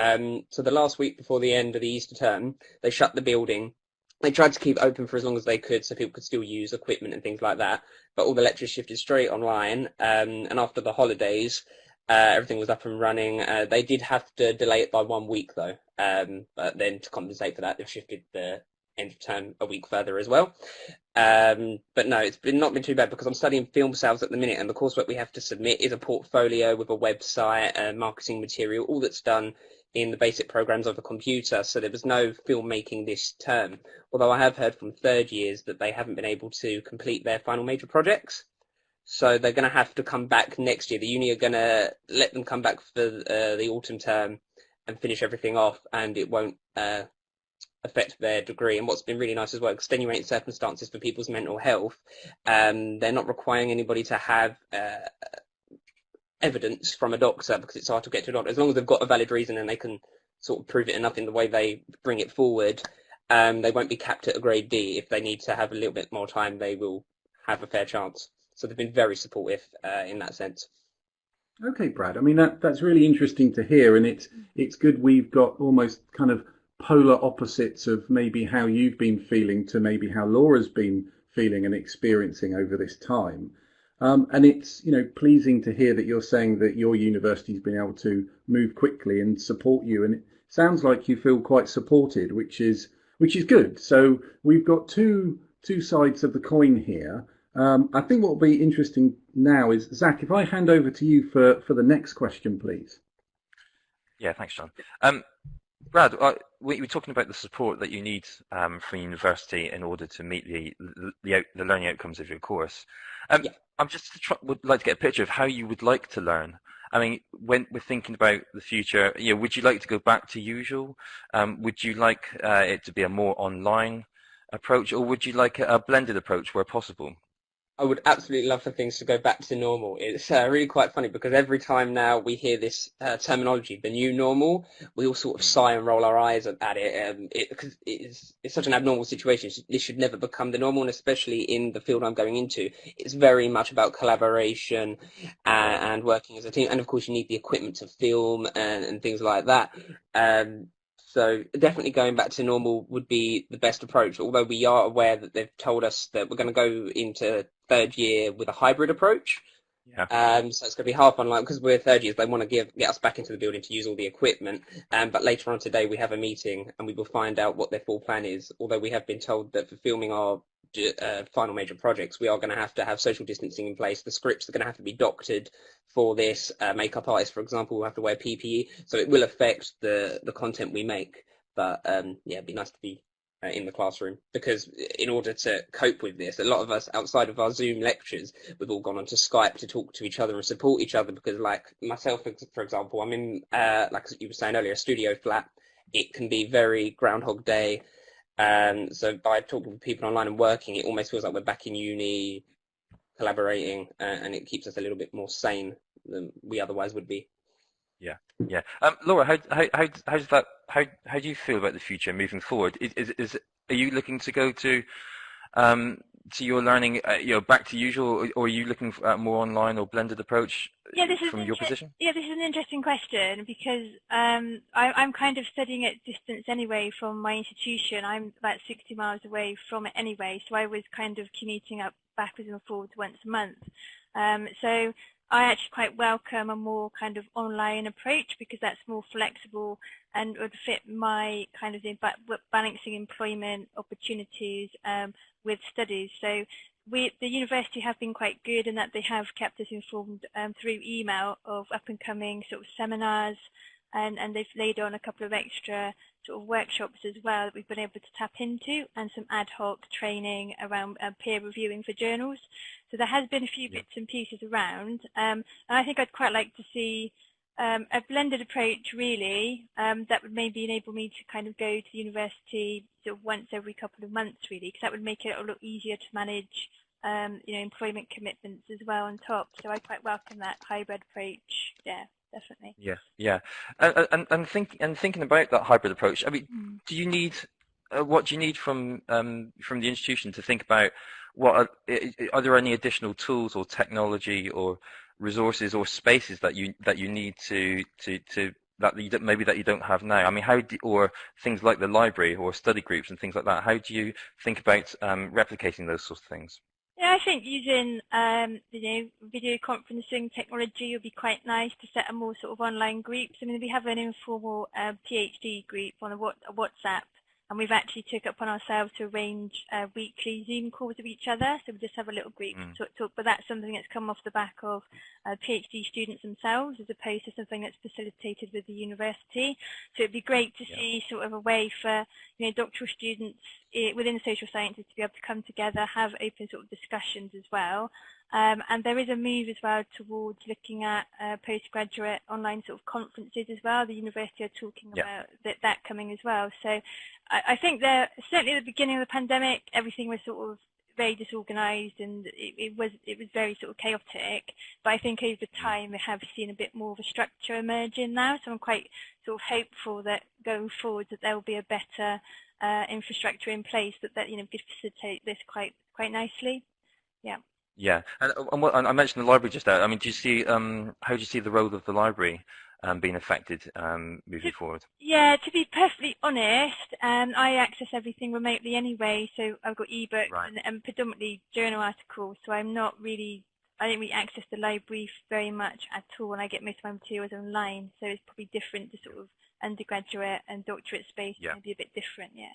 S9: So the last week before the end of the Easter term, they shut the building. They tried to keep it open for as long as they could so people could still use equipment and things like that. But all the lectures shifted straight online. And after the holidays, everything was up and running. They did have to delay it by 1 week though. But then to compensate for that, they've shifted the end of term a week further as well. But no, it's not been too bad because I'm studying film sales at the minute, and the coursework we have to submit is a portfolio with a website, marketing material, all that's done in the basic programs of a computer. So there was no filmmaking this term, although I have heard from third years that they haven't been able to complete their final major projects. So they're going to have to come back next year. The uni are going to let them come back for the autumn term and finish everything off, and it won't affect their degree. And what's been really nice as well, extenuating circumstances for people's mental health, they're not requiring anybody to have evidence from a doctor, because it's hard to get to a doctor. As long as they've got a valid reason and they can sort of prove it enough in the way they bring it forward, they won't be capped at a grade D. If they need to have a little bit more time, they will have a fair chance. So they've been very supportive in that sense.
S7: Okay, Brad. I mean, that's really interesting to hear, and it's good we've got almost kind of polar opposites of maybe how you've been feeling to maybe how Laura's been feeling and experiencing over this time. And it's, pleasing to hear that you're saying that your university's been able to move quickly and support you. And it sounds like you feel quite supported, which is good. So we've got two sides of the coin here. I think what will be interesting now is, Zach, if I hand over to you for the next question, please.
S6: Yeah, thanks, John. Brad, we were talking about the support that you need from university in order to meet the learning outcomes of your course.
S9: Yeah.
S6: I'm would like to get a picture of how you would like to learn. I mean, when we're thinking about the future, would you like to go back to usual? Would you like it to be a more online approach, or would you like a blended approach where possible?
S9: I would absolutely love for things to go back to normal. It's really quite funny because every time now we hear this terminology, the new normal, we all sort of sigh and roll our eyes at it, because it's such an abnormal situation. This should never become the normal, and especially in the field I'm going into, it's very much about collaboration and working as a team. And of course, you need the equipment to film and things like that. So definitely going back to normal would be the best approach, although we are aware that they've told us that we're going to go into third year with a hybrid approach.
S6: Yeah.
S9: So it's going to be half online because we're third years. They want to get us back into the building to use all the equipment. But later on today we have a meeting and we will find out what their full plan is. Although we have been told that for filming our final major projects, we are going to have social distancing in place. The scripts are going to have to be doctored for this. Makeup artists, for example, will have to wear PPE. So it will affect the content we make. But yeah, it'd be nice to be in the classroom, because in order to cope with this, a lot of us outside of our Zoom lectures, we've all gone onto Skype to talk to each other and support each other, because like myself, for example, I'm in, like you were saying earlier, a studio flat. It can be very Groundhog Day. So by talking with people online and working, it almost feels like we're back in uni, collaborating, and it keeps us a little bit more sane than we otherwise would be.
S6: Yeah, yeah. Laura, how do you feel about the future moving forward? Are you looking to go to your learning, back to usual, or are you looking for a more online or blended approach from your position?
S8: Yeah, this is an interesting question because I'm kind of studying at distance anyway from my institution. I'm about 60 miles away from it anyway, so I was kind of commuting up backwards and forwards once a month. So I actually quite welcome a more kind of online approach because that's more flexible and would fit my kind of balancing employment opportunities with studies. So the university have been quite good in that they have kept us informed through email of up and coming sort of seminars, and they've laid on a couple of extra sort of workshops as well that we've been able to tap into, and some ad hoc training around peer reviewing for journals. So there has been a few bits and pieces around, and I think I'd quite like to see a blended approach really, that would maybe enable me to kind of go to the university sort of once every couple of months really, because that would make it a lot easier to manage employment commitments as well on top. So I quite welcome that hybrid approach. Yeah, definitely.
S6: Yeah. And thinking about that hybrid approach, I mean, do you need what do you need from the institution to think about what are there any additional tools or technology or resources or spaces that you need to maybe that you don't have now? I mean, or things like the library or study groups and things like that. How do you think about replicating those sorts of things?
S8: Yeah, I think using video conferencing technology would be quite nice to set up more sort of online groups. I mean, we have an informal PhD group on a WhatsApp, and we've actually took it upon ourselves to arrange weekly Zoom calls with each other. So we just have a little group to talk, but that's something that's come off the back of PhD students themselves, as opposed to something that's facilitated with the university. So it'd be great to see sort of a way for doctoral students within the social sciences to be able to come together, have open sort of discussions as well. And there is a move as well towards looking at postgraduate online sort of conferences as well. The university are talking about that coming as well. So I think that certainly at the beginning of the pandemic, everything was sort of very disorganised, and it was very sort of chaotic. But I think over time we have seen a bit more of a structure emerging now. So I'm quite sort of hopeful that going forward that there will be a better infrastructure in place that could facilitate this quite nicely. Yeah.
S6: Yeah, and I mentioned the library just there. I mean, do you see how do you see the role of the library being affected moving forward?
S8: Yeah, to be perfectly honest, I access everything remotely anyway. So I've got ebooks and predominantly journal articles. So I don't really access the library very much at all, and I get most of my materials online. So it's probably different to sort of undergraduate and doctorate space. Maybe a bit different.
S6: Yeah.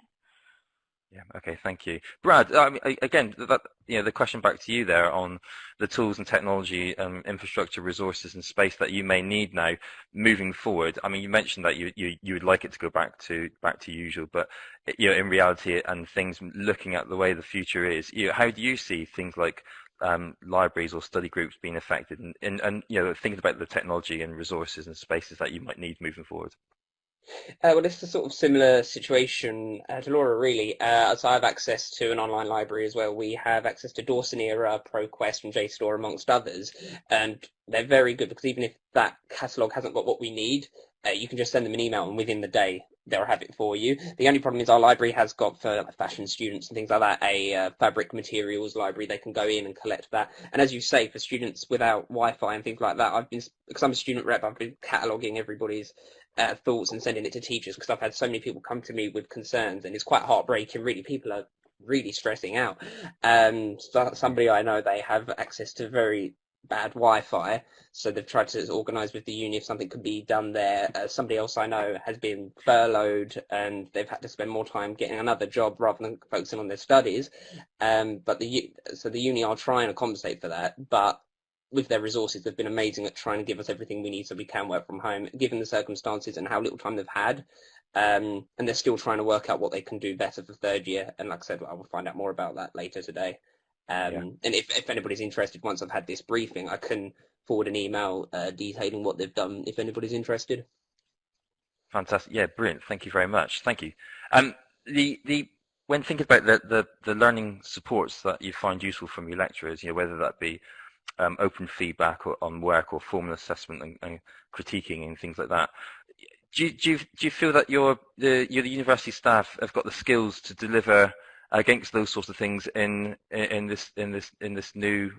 S6: Okay. Thank you, Brad. I mean, again, the question back to you there on the tools and technology, infrastructure, resources, and space that you may need now moving forward. I mean, you mentioned that you would like it to go back to usual, but in reality and things looking at the way the future is, how do you see things like libraries or study groups being affected, and thinking about the technology and resources and spaces that you might need moving forward?
S9: Well, it's a sort of similar situation to Laura, really. So I have access to an online library as well. We have access to Dawson Era, ProQuest, and JSTOR, amongst others. And they're very good because even if that catalogue hasn't got what we need, you can just send them an email, and within the day they'll have it for you. The only problem is our library has got, for fashion students and things like that, a fabric materials library. They can go in and collect that. And as you say, for students without Wi-Fi and things like that, because I'm a student rep, I've been cataloguing everybody's thoughts and sending it to teachers, because I've had so many people come to me with concerns, and it's quite heartbreaking, really. People are really stressing out. Somebody I know, they have access to very bad Wi-Fi, so they've tried to organise with the uni if something could be done there. Somebody else I know has been furloughed, and they've had to spend more time getting another job rather than focusing on their studies. So the uni are trying to compensate for that, but with their resources, they've been amazing at trying to give us everything we need so we can work from home, given the circumstances and how little time they've had. And they're still trying to work out what they can do better for third year. And like I said, I will find out more about that later today. And if anybody's interested, once I've had this briefing, I can forward an email detailing what they've done if anybody's interested.
S6: Fantastic. Yeah, brilliant. Thank you very much. Thank you. When thinking about the learning supports that you find useful from your lecturers, whether that be open feedback on work or formal assessment and critiquing and things like that, do you feel that the university staff have got the skills to deliver against those sorts of things in this new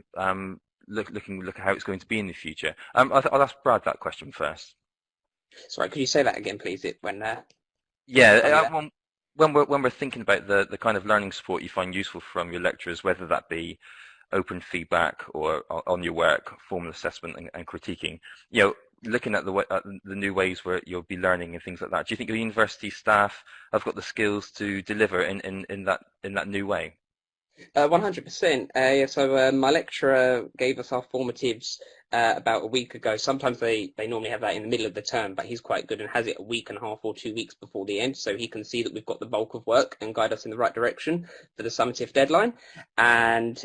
S6: look at how it's going to be in the future? I'll ask Brad that question first.
S9: Sorry, could you say that again, please?
S6: When we're thinking about the kind of learning support you find useful from your lecturers, whether that be open feedback or on your work, formal assessment and critiquing, looking at the new ways where you'll be learning and things like that, do you think your university staff have got the skills to deliver in that new way?
S9: 100%. So my lecturer gave us our formatives about a week ago. Sometimes they normally have that in the middle of the term, but he's quite good and has it a week and a half or 2 weeks before the end, so he can see that we've got the bulk of work and guide us in the right direction for the summative deadline. And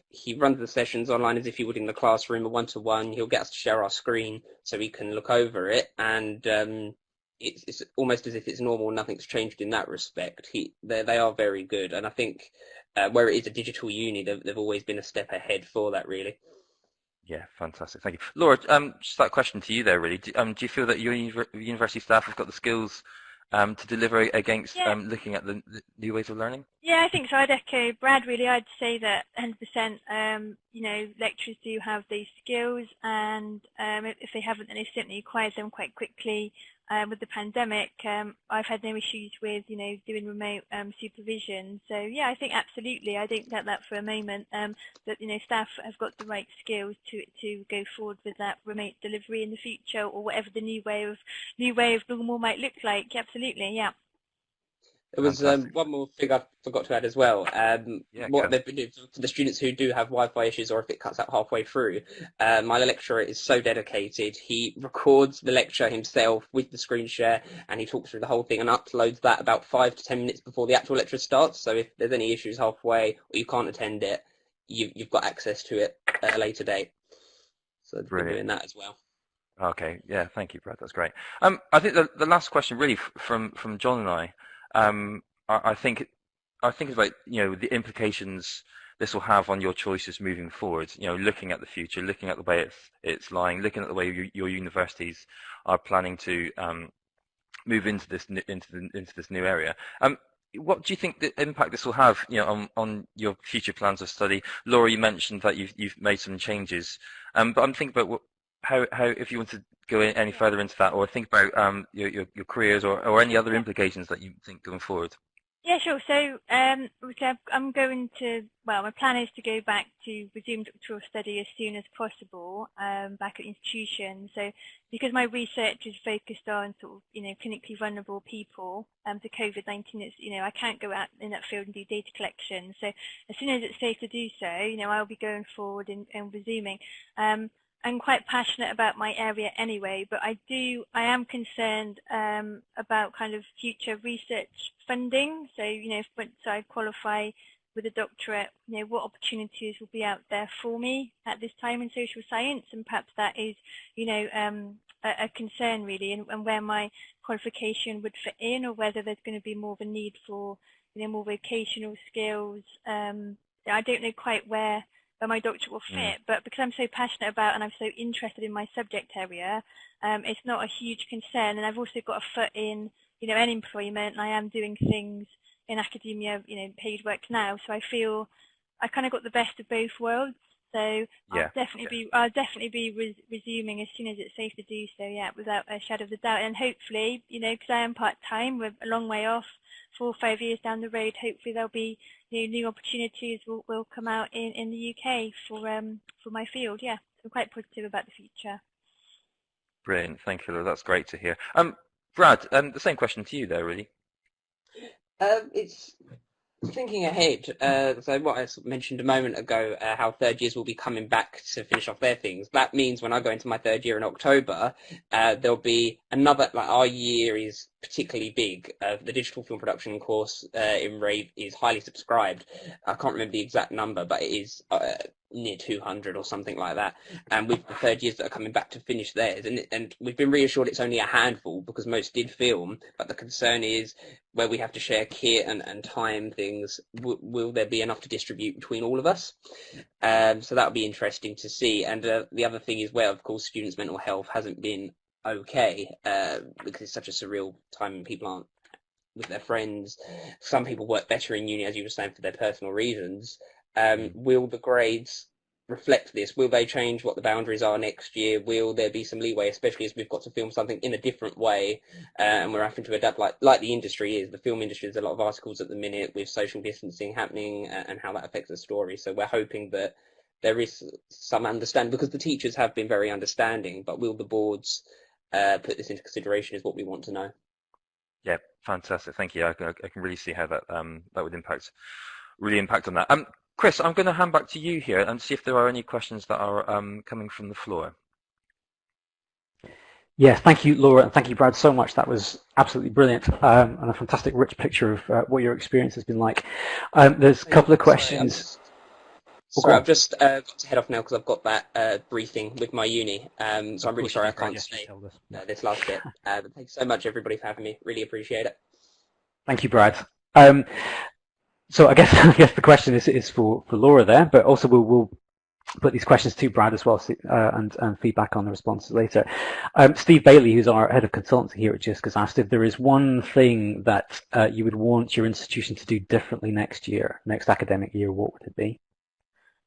S9: he runs the sessions online as if he would in the classroom, a one-to-one. He'll get us to share our screen so we can look over it, and it's almost as if it's normal. Nothing's changed in that respect. They are very good, and I think where it is a digital uni, they've always been a step ahead for that, really.
S6: Yeah, fantastic. Thank you. Laura, just that question to you there, really. Do you feel that your university staff have got the skills to deliver against looking at the new ways of learning?
S8: Yeah, I think so. I'd echo Brad, really. I'd say that 100%, you know, lecturers do have these skills, and if they haven't, then it certainly acquires them quite quickly. With the pandemic, I've had no issues with, you know, doing remote supervision. So yeah, I think absolutely. I don't doubt that for a moment. That, you know, staff have got the right skills to go forward with that remote delivery in the future, or whatever the new way of normal might look like. Absolutely, yeah.
S9: There was one more thing I forgot to add as well. What they've been doing for the students who do have Wi-Fi issues, or if it cuts out halfway through, my lecturer is so dedicated. He records the lecture himself with the screen share, and he talks through the whole thing and uploads that about 5 to 10 minutes before the actual lecture starts. So if there's any issues halfway or you can't attend it, you've got access to it at a later date. So they've been doing that as well.
S6: Okay, yeah, thank you, Brad. That's great. I think the last question, really, from John and I think it's about, you know, the implications this will have on your choices moving forward. You know, looking at the future, looking at the way it's lying, looking at the way your universities are planning to move into this new area. What do you think the impact this will have, you know, on your future plans of study? Laura, you mentioned that you've made some changes, but I'm thinking about how if you want to go any further into that, or think about your careers or any other implications that you think going forward.
S8: Yeah, sure. So I'm going to, well, my plan is to go back to resume doctoral study as soon as possible, back at institution. So because my research is focused on sort of, you know, clinically vulnerable people to COVID-19, it's, you know, I can't go out in that field and do data collection. So as soon as it's safe to do so, you know, I'll be going forward and resuming. I'm quite passionate about my area anyway, but I am concerned about kind of future research funding. So, you know, once I qualify with a doctorate, you know, what opportunities will be out there for me at this time in social science, and perhaps that is, you know, a concern really, and where my qualification would fit in, or whether there's going to be more of a need for, you know, more vocational skills. I don't know quite where my doctorate will fit, but because I'm so passionate about and I'm so interested in my subject area, it's not a huge concern. And I've also got a foot in, you know, an employment, and I am doing things in academia, you know, paid work now. So I feel I kind of got the best of both worlds. So I'll definitely be resuming as soon as it's safe to do so. Yeah, without a shadow of a doubt. And hopefully, you know, because I am part-time, we're a long way off, 4 or 5 years down the road. Hopefully there'll be, you know, new opportunities will come out in the UK for my field. Yeah, so I'm quite positive about the future.
S6: Brilliant, thank you, Laura. That's great to hear. Brad, the same question to you there, really.
S9: It's thinking ahead. So what I mentioned a moment ago, how third years will be coming back to finish off their things. That means when I go into my third year in October, there'll be another, like, our year is particularly big. The digital film production course in Rave is highly subscribed. I can't remember the exact number, but it is near 200 or something like that. And with the third years that are coming back to finish theirs, and we've been reassured it's only a handful because most did film, but the concern is where we have to share kit and time things, will there be enough to distribute between all of us? So that'll be interesting to see. And the other thing is where, of course, students' mental health hasn't been okay, because it's such a surreal time and people aren't with their friends. Some people work better in uni, as you were saying, for their personal reasons. Will the grades reflect this? Will they change what the boundaries are next year? Will there be some leeway, especially as we've got to film something in a different way, and we're having to adapt like the industry is. The film industry, there's a lot of articles at the minute with social distancing happening and how that affects the story. So we're hoping that there is some understanding, because the teachers have been very understanding, but will the boards put this into consideration is what we want to know.
S6: Yeah, fantastic. Thank you. I can really see how that that would really impact on that. Chris, I'm going to hand back to you here and see if there are any questions that are coming from the floor.
S3: Yes, thank you, Laura, and thank you, Brad, so much. That was absolutely brilliant and a fantastic, rich picture of what your experience has been like. There's a couple of questions.
S9: Sorry, I've just got to head off now because I've got that briefing with my uni. So I'm really sorry I can't stay this last bit. But thanks so much, everybody, for having me. Really appreciate it.
S3: Thank you, Brad. So I guess the question is for Laura there, but also we'll put these questions to Brad as well, and feedback on the responses later. Steve Bailey, who's our head of consultancy here at JISC, has asked if there is one thing that you would want your institution to do differently next academic year. What would it be?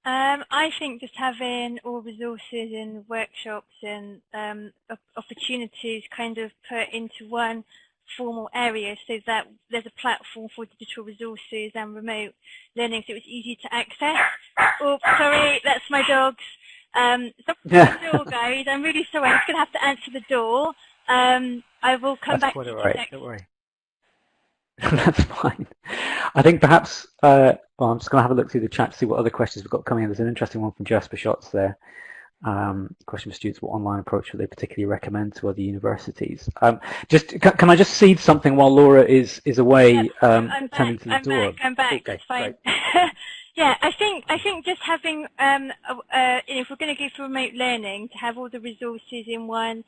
S8: I think just having all resources and workshops and opportunities kind of put into one formal area, so that there's a platform for digital resources and remote learning, so it's easy to access. Oh, sorry, that's my dogs. The door, guys. I'm really sorry. I'm just going to have to answer the door. I will come back to you next.
S3: Don't worry. That's fine. I think perhaps, well, I'm just going to have a look through the chat to see what other questions we've got coming in. There's an interesting one from Jasper Schatz there. Question for students: what online approach would they particularly recommend to other universities? Can I just seed something while Laura is away tending to the door?
S8: I'm back.
S3: Okay,
S8: it's fine. Yeah, I think just having if we're going to go for remote learning, to have all the resources in one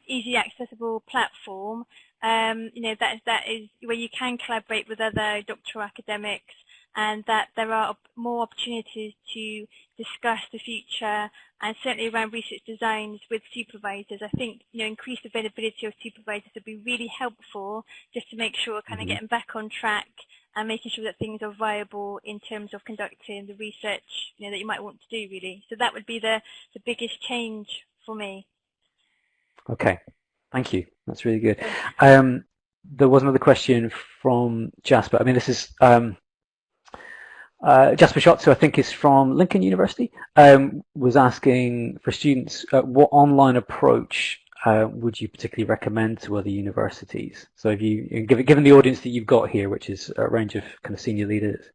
S8: easy accessible platform, that is where you can collaborate with other doctoral academics, and that there are more opportunities to discuss the future, and certainly around research designs with supervisors. I think increased availability of supervisors would be really helpful, just to make sure we're kind of getting back on track and making sure that things are viable in terms of conducting the research that you might want to do, really. So that would be the biggest change for me.
S3: Okay, thank you. That's really good. There was another question from Jasper. I mean, this is Jasper Schatz, who I think is from Lincoln University, was asking for students what online approach would you particularly recommend to other universities? So if you, given the audience that you've got here, which is a range of kind of senior leaders,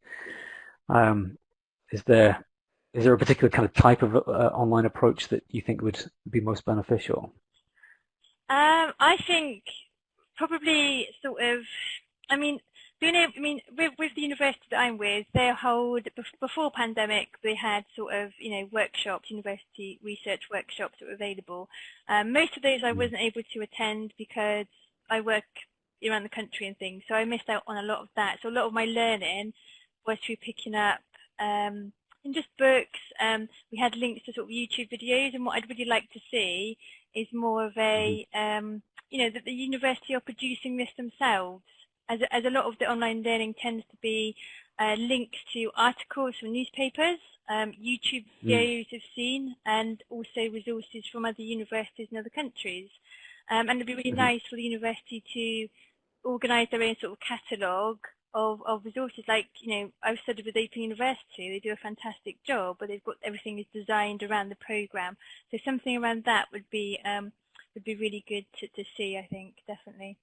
S3: is there a particular kind of type of online approach that you think would be most beneficial?
S8: I think probably sort of, with the university that I'm with, they hold, before pandemic, they had sort of, workshops, university research workshops that were available. Most of those I wasn't able to attend because I work around the country and things, so I missed out on a lot of that. So a lot of my learning was through picking up in just books. We had links to sort of YouTube videos, and what I'd really like to see is more of a, that the university are producing this themselves. As a lot of the online learning tends to be links to articles from newspapers, YouTube videos I've seen, and also resources from other universities in other countries. And it'd be really nice for the university to organise their own sort of catalogue of resources. Like, I've studied with Open University, they do a fantastic job, but they've got everything is designed around the programme. So something around that would be really good to see, I think, definitely.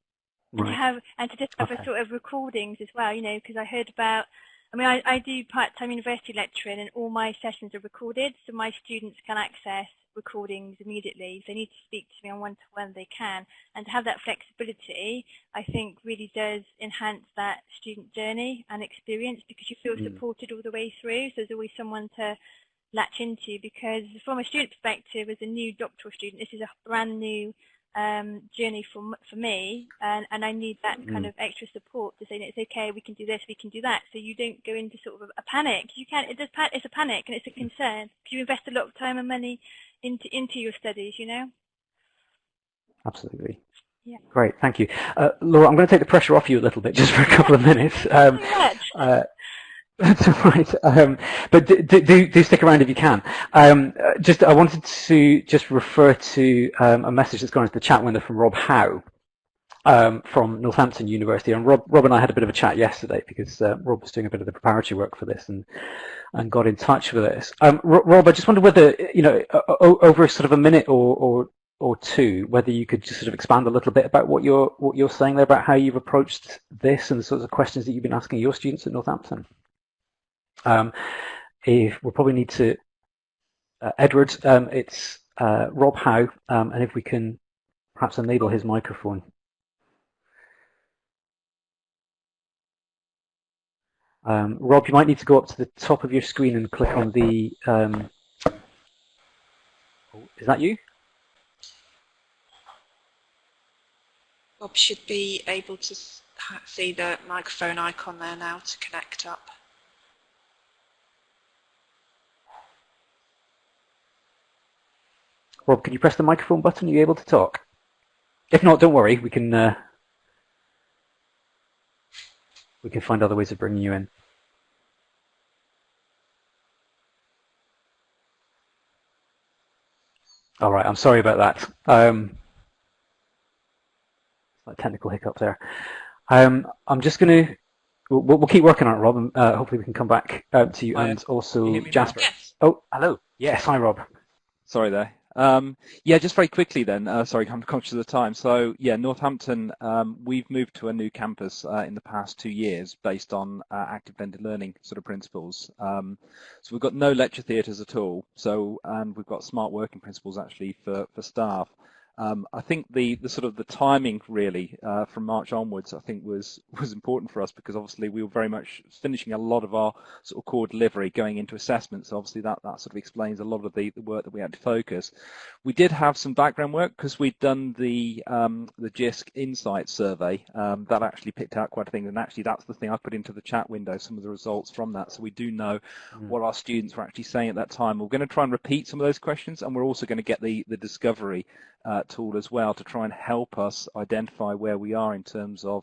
S3: Right.
S8: And to discover sort of recordings as well, because I heard about, I do part-time university lecturing, and all my sessions are recorded, so my students can access recordings immediately. If they need to speak to me on one-to-one, they can. And to have that flexibility, I think really does enhance that student journey and experience, because you feel supported all the way through, so there's always someone to latch into. Because from a student perspective, as a new doctoral student, this is a brand new journey for me, and I need that kind of extra support to say it's okay, we can do this, we can do that, so you don't go into sort of a panic. You can't. It's a panic and it's a concern because you invest a lot of time and money into your studies.
S3: Absolutely.
S8: Yeah.
S3: Great, thank you, Laura. I'm going to take the pressure off you a little bit just for a couple of minutes. That's all right. But do stick around if you can. I wanted to just refer to a message that's gone into the chat window from Rob Howe from Northampton University. And Rob and I had a bit of a chat yesterday because Rob was doing a bit of the preparatory work for this, and and got in touch with us. Rob, I just wondered whether, over sort of a minute or two, whether you could just sort of expand a little bit about what you're saying there about how you've approached this and the sorts of questions that you've been asking your students at Northampton. If we'll probably need to, Edward, it's Rob Howe, and if we can perhaps enable his microphone. Rob, you might need to go up to the top of your screen and click on the. Is that you?
S10: Rob should be able to see the microphone icon there now to connect up.
S3: Rob, can you press the microphone button? Are you able to talk? If not, don't worry. We can find other ways of bringing you in. All right, I'm sorry about that. A technical hiccup there. I'm just going to. We'll keep working on it, Rob. And, hopefully, we can come back to you and also Jasper.
S10: Yes.
S3: Oh, hello. Yes, hi, Rob.
S11: Sorry there. Yeah, just very quickly then. Sorry, I'm conscious of the time. So yeah, Northampton, we've moved to a new campus in the past 2 years based on active blended learning sort of principles. So we've got no lecture theatres at all. So and we've got smart working principles actually for staff. I think the sort of the timing really from March onwards I think was important for us because obviously we were very much finishing a lot of our sort of core delivery going into assessment, so obviously that sort of explains a lot of the work that we had to focus. We did have some background work because we'd done the JISC Insight survey that actually picked out quite a thing, and actually that's the thing I put into the chat window, some of the results from that, so we do know what our students were actually saying at that time. We're going to try and repeat some of those questions, and we're also going to get the discovery tool as well to try and help us identify where we are in terms of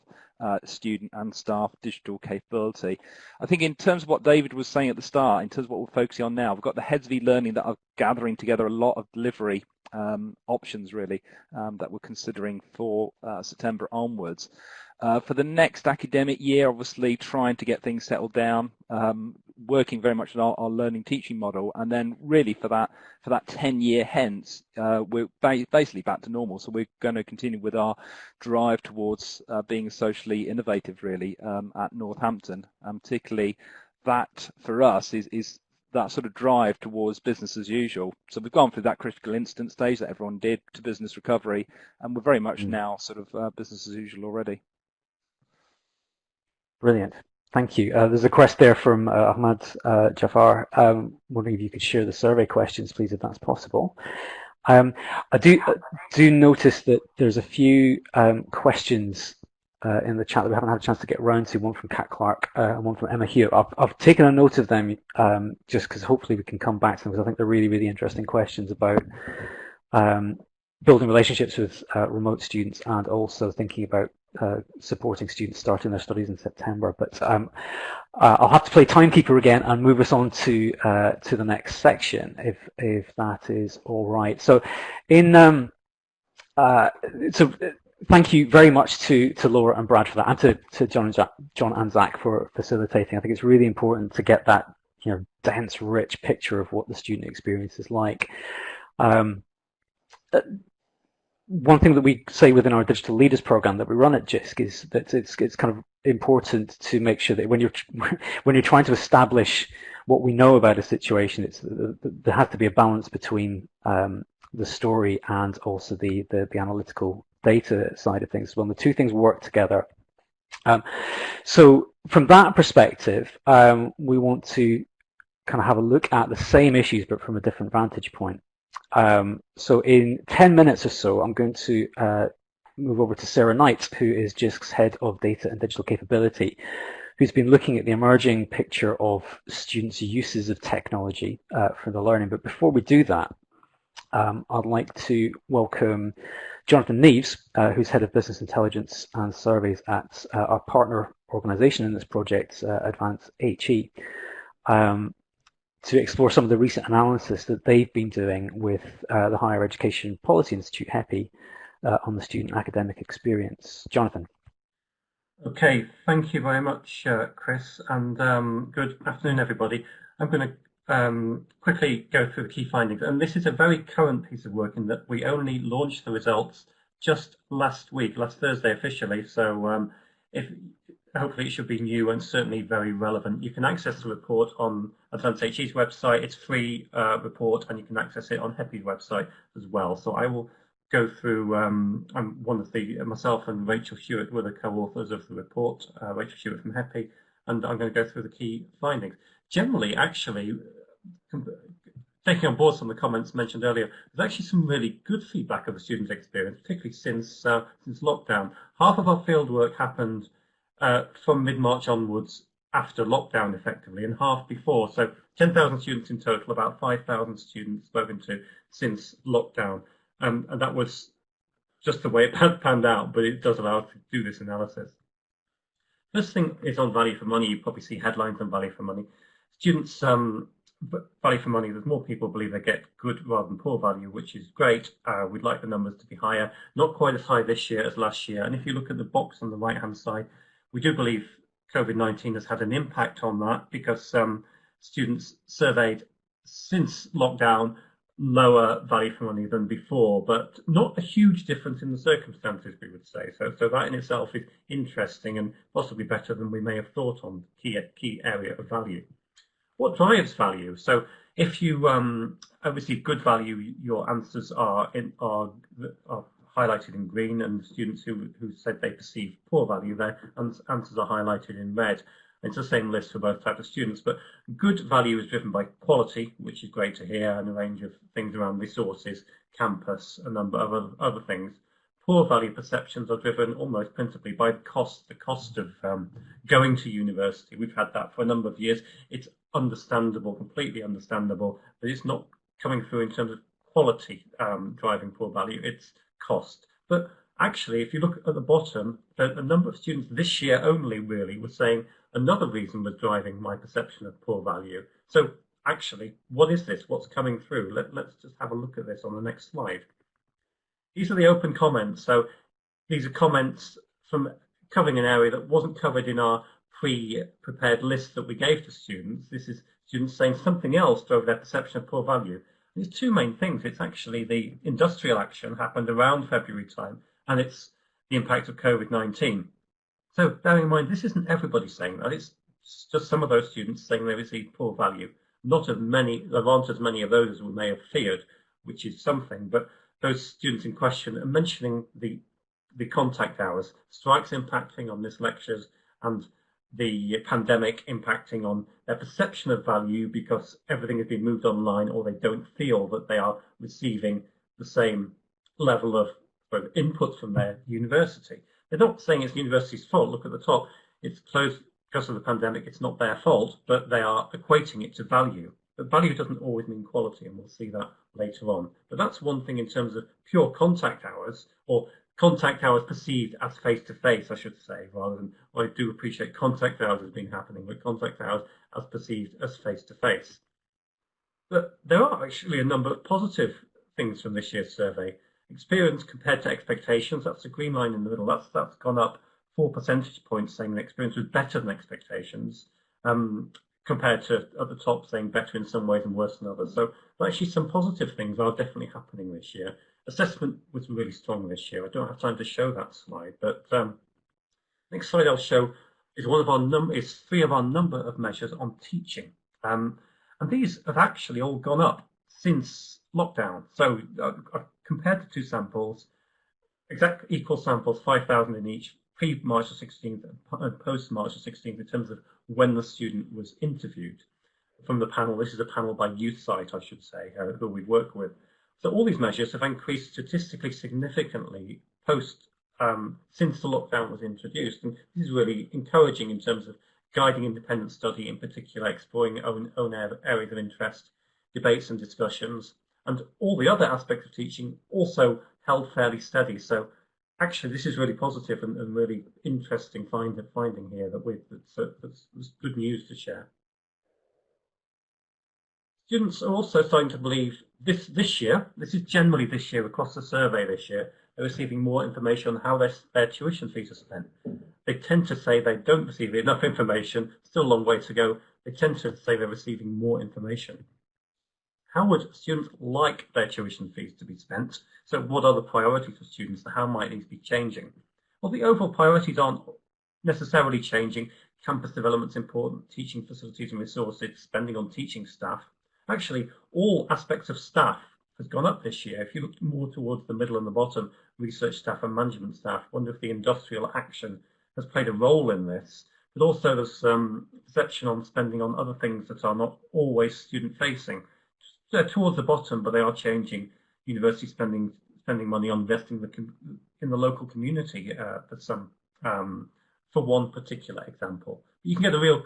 S11: student and staff digital capability. I think in terms of what David was saying at the start, in terms of what we're focusing on now, we've got the heads of e-learning that are gathering together a lot of delivery options really that we're considering for September onwards. For the next academic year, obviously trying to get things settled down, working very much on our learning teaching model, and then really for that 10-year hence, we're basically back to normal. So we're going to continue with our drive towards being socially innovative really at Northampton, and particularly that for us is that sort of drive towards business as usual. So we've gone through that critical incident stage that everyone did to business recovery, and we're very much now sort of business as usual already.
S3: Brilliant. Thank you. There's a request there from Ahmad Jafar. Wondering if you could share the survey questions, please, if that's possible. I do notice that there's a few questions in the chat that we haven't had a chance to get around to, one from Kat Clark and one from Emma Hewitt. I've taken a note of them just because hopefully we can come back to them, because I think they're really, really interesting questions about building relationships with remote students and also thinking about supporting students starting their studies in September. But I'll have to play timekeeper again and move us on to the next section, if that is all right. So thank you very much to Laura and Brad for that, and to John and Zach for facilitating. I think it's really important to get that dense, rich picture of what the student experience is like. One thing that we say within our digital leaders program that we run at JISC is that it's kind of important to make sure that when you're trying to establish what we know about a situation, there has to be a balance between the story and also the analytical data side of things. When the two things work together. So from that perspective, we want to kind of have a look at the same issues but from a different vantage point. So in 10 minutes or so, I'm going to move over to Sarah Knight, who is JISC's Head of Data and Digital Capability, who's been looking at the emerging picture of students' uses of technology for the learning. But before we do that, I'd like to welcome Jonathan Neves, who's Head of Business Intelligence and Surveys at our partner organisation in this project, Advance HE. To explore some of the recent analysis that they've been doing with the Higher Education Policy Institute, HEPI, on the student academic experience. Jonathan.
S12: Okay, thank you very much, Chris, and good afternoon, everybody. I'm going to quickly go through the key findings. And this is a very current piece of work in that we only launched the results just last week, last Thursday officially. So hopefully it should be new and certainly very relevant. You can access the report on Advanced HE's website. It's a free report, and you can access it on HEPI's website as well. So I will go through, myself and Rachel Hewitt were the co-authors of the report, Rachel Hewitt from HEPI, and I'm going to go through the key findings. Generally, actually, taking on board some of the comments mentioned earlier, there's actually some really good feedback of the student experience, particularly since lockdown. Half of our fieldwork happened from mid-March onwards after lockdown effectively, and half before. So 10,000 students in total, about 5,000 students spoken to since lockdown. And that was just the way it panned out, but it does allow us to do this analysis. First thing is on value for money. You probably see headlines on value for money. Students, value for money, there's more people believe they get good rather than poor value, which is great. We'd like the numbers to be higher, not quite as high this year as last year. And if you look at the box on the right-hand side, we do believe COVID-19 has had an impact on that, because students surveyed since lockdown lower value for money than before, but not a huge difference in the circumstances, we would say. So that in itself is interesting and possibly better than we may have thought on key area of value. What drives value? So if you receive good value, your answers are highlighted in green, and students who said they perceive poor value, their answers are highlighted in red. It's the same list for both types of students, but good value is driven by quality, which is great to hear, and a range of things around resources, campus, a number of other things. Poor value perceptions are driven almost principally by the cost of going to university. We've had that for a number of years. It's understandable, completely understandable, but it's not coming through in terms of quality driving poor value, it's cost. But actually, if you look at the bottom, a number of students this year only really were saying another reason was driving my perception of poor value. So actually, what is this? What's coming through? Let's just have a look at this on the next slide. These are the open comments. So these are comments from covering an area that wasn't covered in our pre-prepared list that we gave to students. This is students saying something else drove their perception of poor value. There's two main things. It's actually the industrial action happened around February time, and it's the impact of COVID-19. So bearing in mind, this isn't everybody saying that. It's just some of those students saying they receive poor value. Not as many, there aren't as many of those as we may have feared, which is something, but those students in question are mentioning the contact hours, strikes impacting on missed lectures, and the pandemic impacting on their perception of value because everything has been moved online, or they don't feel that they are receiving the same level of input from their university. They're not saying it's the university's fault. Look at the top. It's closed because of the pandemic. It's not their fault, but they are equating it to value. But value doesn't always mean quality, and we'll see that later on. But that's one thing in terms of pure contact hours, or contact hours perceived as face-to-face, I should say, rather than, well, I do appreciate contact hours as being happening, but contact hours as perceived as face-to-face. But there are actually a number of positive things from this year's survey. Experience compared to expectations, that's the green line in the middle, that's gone up 4 percentage points, saying the experience was better than expectations, compared to at the top saying better in some ways and worse than others. So actually some positive things are definitely happening this year. Assessment was really strong this year. I don't have time to show that slide, but next slide I'll show is three of our number of measures on teaching. And these have actually all gone up since lockdown. So compared to two samples, equal samples, 5,000 in each, pre-March the 16th and post-March the 16th in terms of when the student was interviewed from the panel. This is a panel by YouthSite, I should say, who we work with. So all these measures have increased statistically significantly since the lockdown was introduced. And this is really encouraging in terms of guiding independent study, in particular exploring own areas of interest, debates and discussions. And all the other aspects of teaching also held fairly steady. So actually, this is really positive and really interesting finding here that's good news to share. Students are also starting to believe this year, this is generally this year across the survey this year, they're receiving more information on how their tuition fees are spent. They tend to say they don't receive enough information, still a long way to go. They tend to say they're receiving more information. How would students like their tuition fees to be spent? So what are the priorities for students and how might these be changing? Well, the overall priorities aren't necessarily changing. Campus development's important, teaching facilities and resources, spending on teaching staff. Actually, all aspects of staff has gone up this year. If you look more towards the middle and the bottom, research staff and management staff, wonder if the industrial action has played a role in this. But also there's perception on spending on other things that are not always student facing. They're towards the bottom, but they are changing. University spending money on investing in the local community for one particular example. You can get a real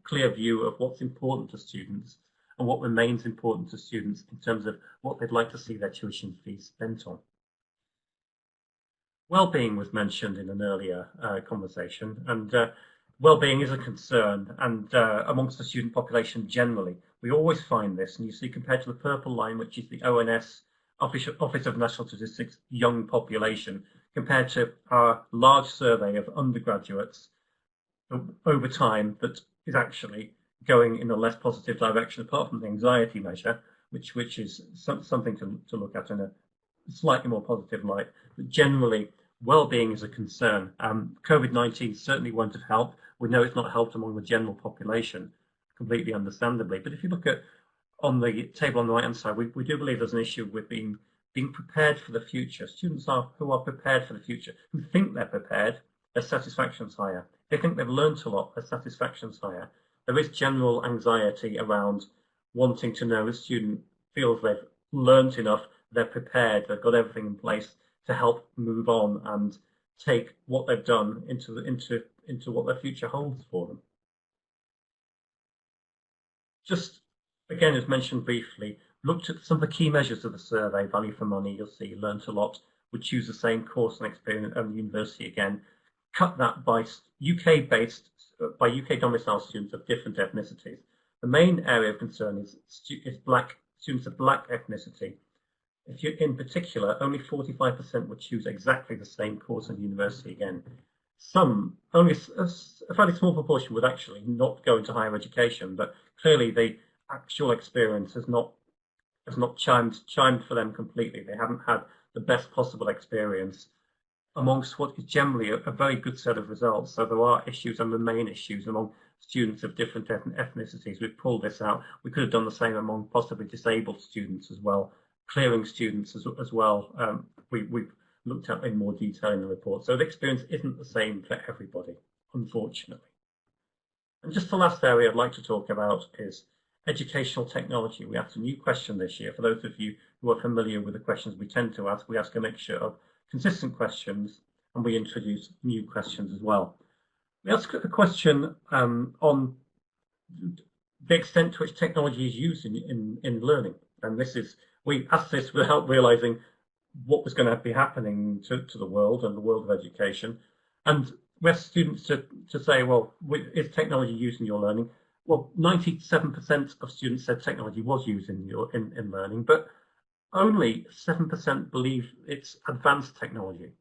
S12: clear view of what's important to students and what remains important to students in terms of what they'd like to see their tuition fees spent on. Well-being was mentioned in an earlier conversation, and well-being is a concern, and amongst the student population generally. We always find this, and you see compared to the purple line, which is the ONS, Office of National Statistics, young population, compared to our large survey of undergraduates over time that is actually going in a less positive direction, apart from the anxiety measure, which is something to look at in a slightly more positive light. But generally, well-being is a concern. COVID-19 certainly won't have helped. We know it's not helped among the general population, completely understandably. But if you look at on the table on the right-hand side, we do believe there's an issue with being prepared for the future. Students who are prepared for the future, who think they're prepared, their satisfaction's higher. They think they've learnt a lot, their satisfaction's higher. There is general anxiety around wanting to know the student feels they've learnt enough, they're prepared, they've got everything in place to help move on and take what they've done into what their future holds for them. Just again, as mentioned briefly, looked at some of the key measures of the survey, value for money, you'll see learnt a lot, would choose the same course and experience at the university again, cut that by UK-based, by UK domiciled students of different ethnicities. The main area of concern is black students of black ethnicity. If you, in particular, only 45% would choose exactly the same course at university again. Only a fairly small proportion would actually not go into higher education, but clearly the actual experience has not chimed for them completely. They haven't had the best possible experience amongst what is generally a very good set of results. So there are issues and remain issues among students of different ethnicities. We've pulled this out. We could have done the same among possibly disabled students as well, clearing students as well. We've looked at in more detail in the report. So the experience isn't the same for everybody, unfortunately. And just the last area I'd like to talk about is educational technology. We asked a new question this year. For those of you who are familiar with the questions we tend to ask, we ask a mixture of consistent questions and we introduce new questions as well. We asked a question on the extent to which technology is used in learning. And we asked this without realizing what was going to be happening to the world and the world of education. And we asked students to say, well, is technology used in your learning? Well, 97% of students said technology was used in learning, but only 7% believe it's advanced technology.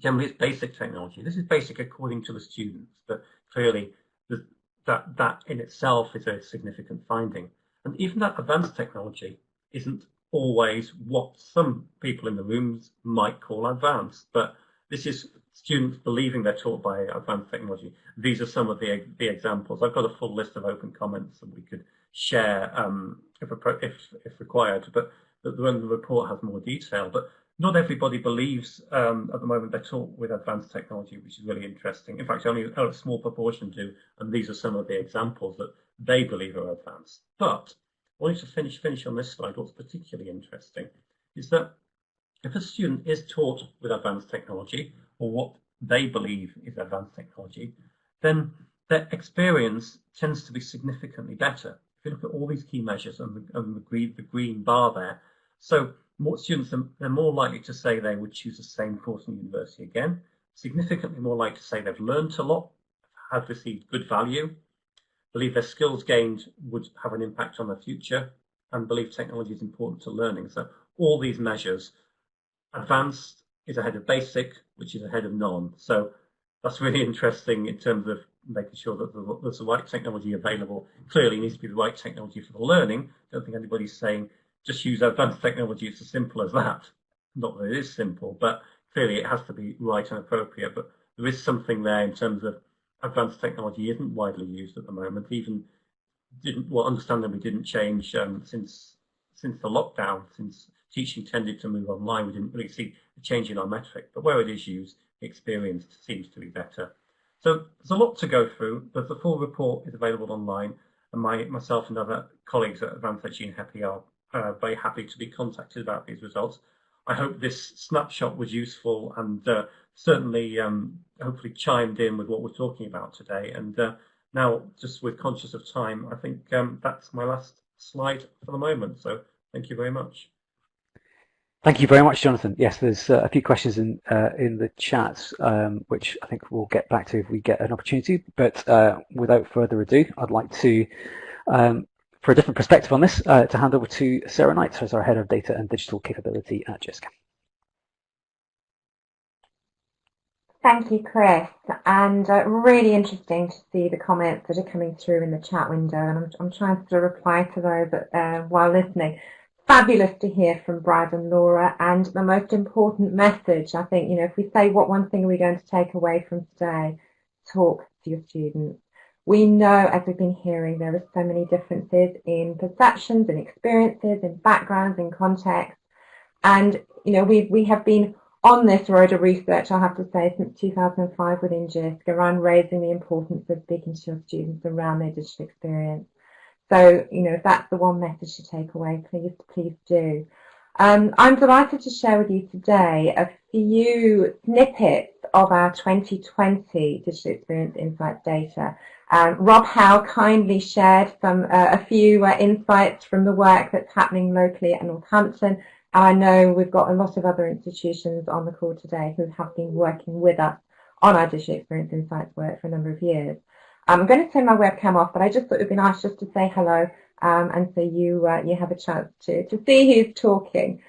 S12: Generally, it's basic technology. This is basic according to the students, but clearly that in itself is a significant finding. And even that advanced technology isn't always what some people in the rooms might call advanced, but this is students believing they're taught by advanced technology. These are some of the examples. I've got a full list of open comments that we could share if required, but the report has more detail. But not everybody believes at the moment they're taught with advanced technology, which is really interesting. In fact, only a small proportion do, and these are some of the examples that they believe are advanced. But I wanted to finish on this slide. What's particularly interesting is that if a student is taught with advanced technology, or what they believe is advanced technology, then their experience tends to be significantly better. If you look at all these key measures and the green bar there, so more students are more likely to say they would choose the same course in university again, significantly more likely to say they've learned a lot, have received good value, believe their skills gained would have an impact on their future, and believe technology is important to learning. So all these measures, advanced is ahead of basic, which is ahead of non. So that's really interesting in terms of making sure that there's the right technology available. Clearly, it needs to be the right technology for the learning. I don't think anybody's saying just use advanced technology. It's as simple as that. Not that it is simple, but clearly it has to be right and appropriate. But there is something there in terms of advanced technology isn't widely used at the moment. Even understandably didn't change since the lockdown. Since teaching tended to move online, we didn't really see a change in our metric. But where it is used, the experience seems to be better. So there's a lot to go through, but the full report is available online, and myself and other colleagues at Advanced HE and HEPI are very happy to be contacted about these results. I hope this snapshot was useful and certainly hopefully chimed in with what we're talking about today. And now, just with conscious of time, I think that's my last slide for the moment. So thank you very much.
S3: Thank you very much, Jonathan. Yes, there's a few questions in the chat, which I think we'll get back to if we get an opportunity. But without further ado, I'd like to, for a different perspective on this, to hand over to Sarah Knight, who's our Head of Data and Digital Capability at JISC.
S13: Thank you, Chris. And really interesting to see the comments that are coming through in the chat window. And I'm trying to sort of reply to those while listening. Fabulous to hear from Brad and Laura, and the most important message, I think, if we say what one thing are we going to take away from today, talk to your students. We know, as we've been hearing, there are so many differences in perceptions and experiences, in backgrounds, in context, and we have been on this road of research, I have to say, since 2005 within JISC around raising the importance of speaking to your students around their digital experience. So, if that's the one message to take away, please do. I'm delighted to share with you today a few snippets of our 2020 Digital Experience Insights data. Rob Howe kindly shared a few insights from the work that's happening locally at Northampton. And I know we've got a lot of other institutions on the call today who have been working with us on our Digital Experience Insights work for a number of years. I'm going to turn my webcam off, but I just thought it would be nice just to say hello and so you have a chance to see who's talking.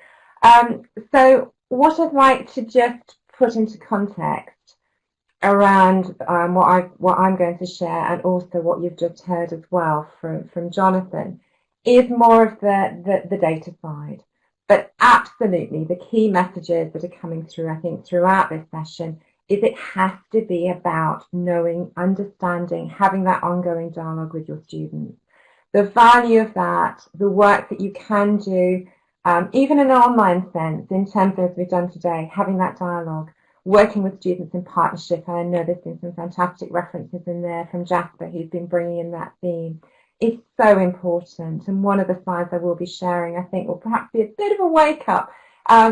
S13: So what I'd like to just put into context around what I'm going to share, and also what you've just heard as well from Jonathan, is more of the data side. But absolutely the key messages that are coming through, I think, throughout this session is it has to be about knowing, understanding, having that ongoing dialogue with your students. The value of that, the work that you can do, even in an online sense, in terms of, as we've done today, having that dialogue, working with students in partnership. And I know there's been some fantastic references in there from Jasper, who's been bringing in that theme. It's so important. And one of the slides I will be sharing, I think, will perhaps be a bit of a wake up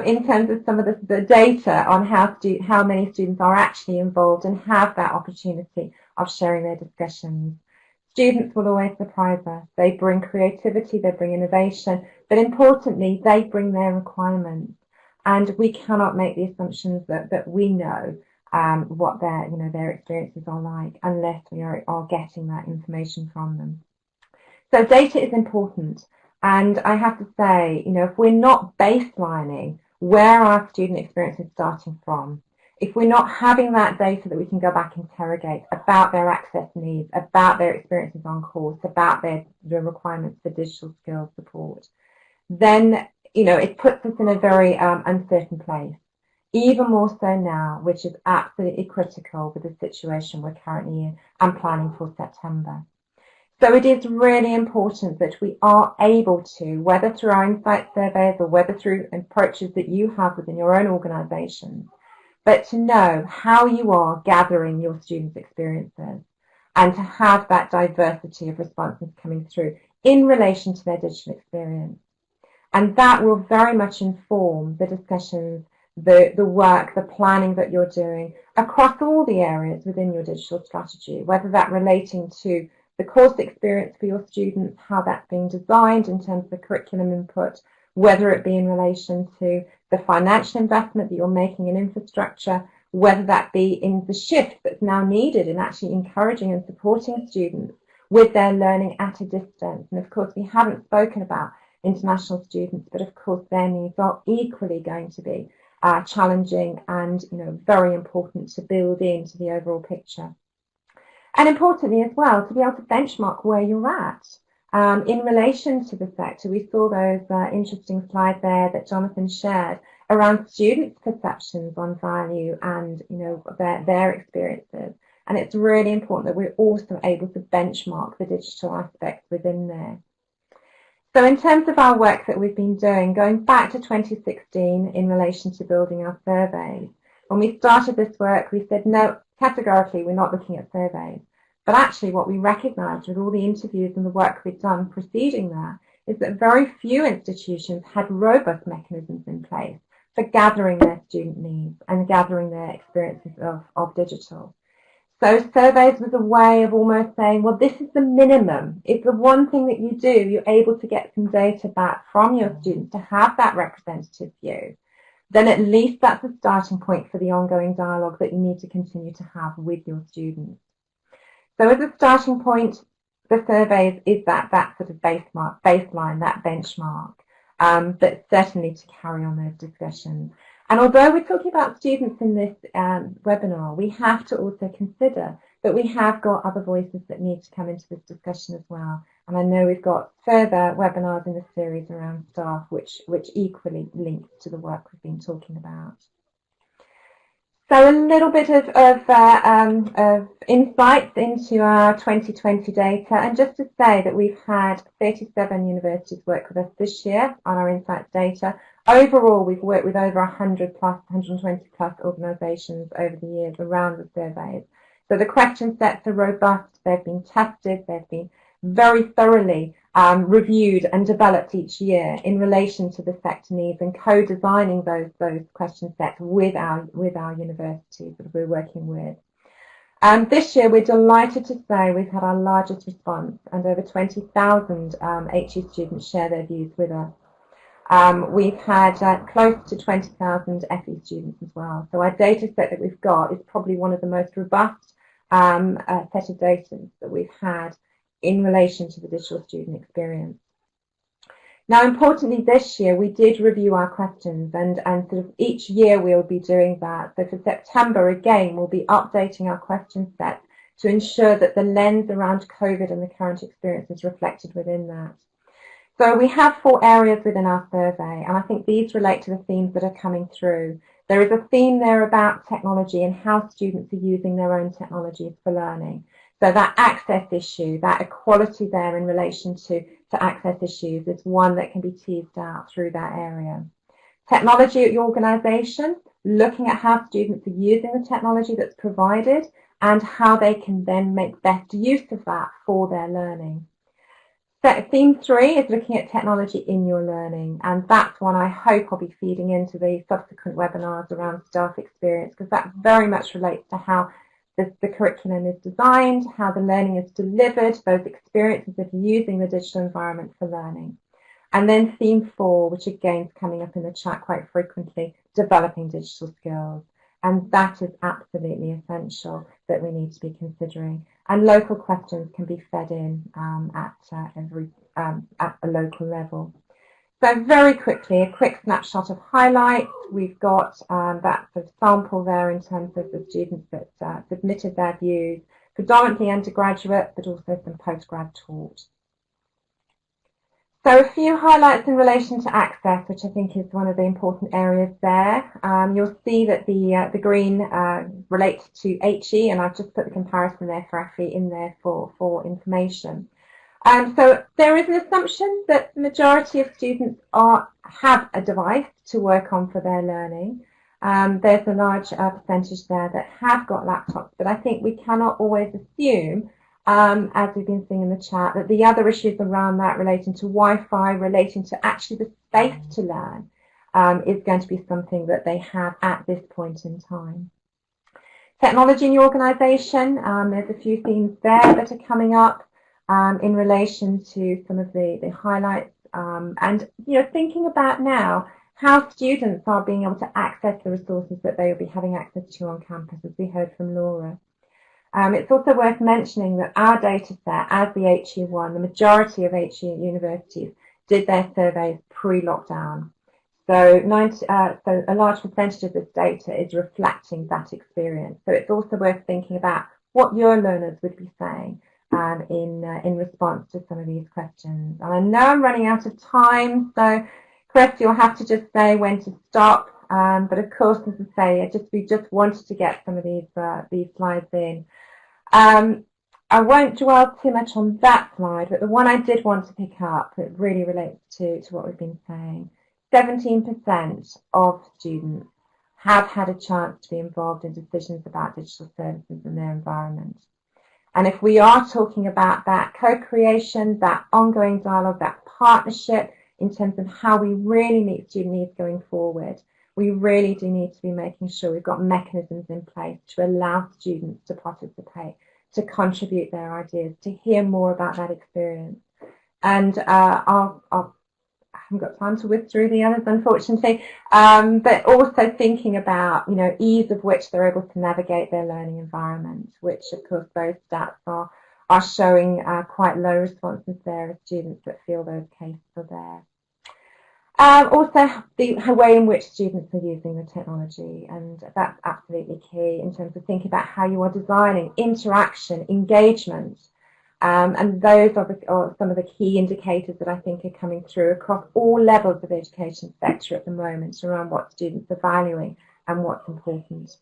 S13: in terms of some of the data on how many students are actually involved and have that opportunity of sharing their discussions. Students will always surprise us. They bring creativity, they bring innovation, but importantly, they bring their requirements. And we cannot make the assumptions that we know what their experiences are like unless we are getting that information from them. So data is important. And I have to say, if we're not baselining where our student experience is starting from, if we're not having that data that we can go back and interrogate about their access needs, about their experiences on course, about their requirements for digital skills support, then, it puts us in a very uncertain place, even more so now, which is absolutely critical with the situation we're currently in and planning for September. So it is really important that we are able to, whether through our insight surveys or whether through approaches that you have within your own organisations, but to know how you are gathering your students' experiences and to have that diversity of responses coming through in relation to their digital experience. And that will very much inform the discussions, the work, the planning that you're doing across all the areas within your digital strategy, whether that relating to the course experience for your students, how that's being designed in terms of the curriculum input, whether it be in relation to the financial investment that you're making in infrastructure, whether that be in the shift that's now needed in actually encouraging and supporting students with their learning at a distance. And of course, we haven't spoken about international students, but of course their needs are equally going to be challenging and very important to build into the overall picture. And importantly as well, to be able to benchmark where you're at. In relation to the sector, we saw those interesting slides there that Jonathan shared around students' perceptions on value and their experiences. And it's really important that we're also able to benchmark the digital aspects within there. So in terms of our work that we've been doing, going back to 2016 in relation to building our surveys, when we started this work, we said, no, categorically, we're not looking at surveys. But actually what we recognised with all the interviews and the work we've done preceding that is that very few institutions had robust mechanisms in place for gathering their student needs and gathering their experiences of digital. So surveys was a way of almost saying, well, this is the minimum. It's the one thing that you do. You're able to get some data back from your students to have that representative view. Then at least that's a starting point for the ongoing dialogue that you need to continue to have with your students. So as a starting point, the surveys is that sort of baseline, that benchmark, but certainly to carry on those discussions. And although we're talking about students in this webinar, we have to also consider that we have got other voices that need to come into this discussion as well. And I know we've got further webinars in the series around staff, which equally links to the work we've been talking about. So a little bit of insights into our 2020 data, and just to say that we've had 37 universities work with us this year on our insights data. Overall, we've worked with over 100 plus, 120 plus organisations over the years around the surveys. So the question sets are robust, they've been tested, they've been very thoroughly reviewed and developed each year in relation to the sector needs and co-designing those question sets with our universities that we're working with. This year we're delighted to say we've had our largest response and over 20,000 HE students share their views with us. We've had close to 20,000 FE students as well. So our data set that we've got is probably one of the most robust set of data that we've had in relation to the digital student experience. Now, importantly, this year we did review our questions and sort of each year we'll be doing that. So for September, again, we'll be updating our question set to ensure that the lens around COVID and the current experience is reflected within that. So we have 4 areas within our survey, and I think these relate to the themes that are coming through. There is a theme there about technology and how students are using their own technologies for learning. So that access issue, that equality there in relation to access issues is one that can be teased out through that area. Technology at your organisation, looking at how students are using the technology that's provided and how they can then make best use of that for their learning. So theme 3 is looking at technology in your learning, and that's one I hope I'll be feeding into the subsequent webinars around staff experience, because that very much relates to how the curriculum is designed, how the learning is delivered, those experiences of using the digital environment for learning. And then theme 4, which again is coming up in the chat quite frequently, developing digital skills. And that is absolutely essential that we need to be considering. And local questions can be fed in at a local level. So very quickly, a quick snapshot of highlights. We've got that sort of sample there in terms of the students that submitted their views, predominantly undergraduate, but also some postgrad taught. So a few highlights in relation to access, which I think is one of the important areas there. You'll see that the green relates to HE, and I've just put the comparison there for FE in there for information. So there is an assumption that the majority of students have a device to work on for their learning. There's a large percentage there that have got laptops, but I think we cannot always assume, as we've been seeing in the chat, that the other issues around that relating to Wi-Fi, relating to actually the space to learn, is going to be something that they have at this point in time. Technology in your organisation, there's a few themes there that are coming up. In relation to some of the highlights, and thinking about now how students are being able to access the resources that they will be having access to on campus, as we heard from Laura. It's also worth mentioning that our data set, as the HE1, the majority of HE universities did their surveys pre-lockdown. So, so a large percentage of this data is reflecting that experience. So it's also worth thinking about what your learners would be saying in response to some of these questions. And I know I'm running out of time, so Chris, you'll have to just say when to stop. But of course, as I say, we just wanted to get some of these slides in. I won't dwell too much on that slide, but the one I did want to pick up that really relates to what we've been saying. 17% of students have had a chance to be involved in decisions about digital services in their environment. And if we are talking about that co-creation, that ongoing dialogue, that partnership in terms of how we really meet student needs going forward, we really do need to be making sure we've got mechanisms in place to allow students to participate, to contribute their ideas, to hear more about that experience. And I haven't got time to whiz through the others, unfortunately, but also thinking about, ease of which they're able to navigate their learning environment, which, of course, those stats are showing quite low responses there of students that feel those cases are there. Also, the way in which students are using the technology, and that's absolutely key in terms of thinking about how you are designing interaction, engagement, and those are some of the key indicators that I think are coming through across all levels of the education sector at the moment around what students are valuing and what's important.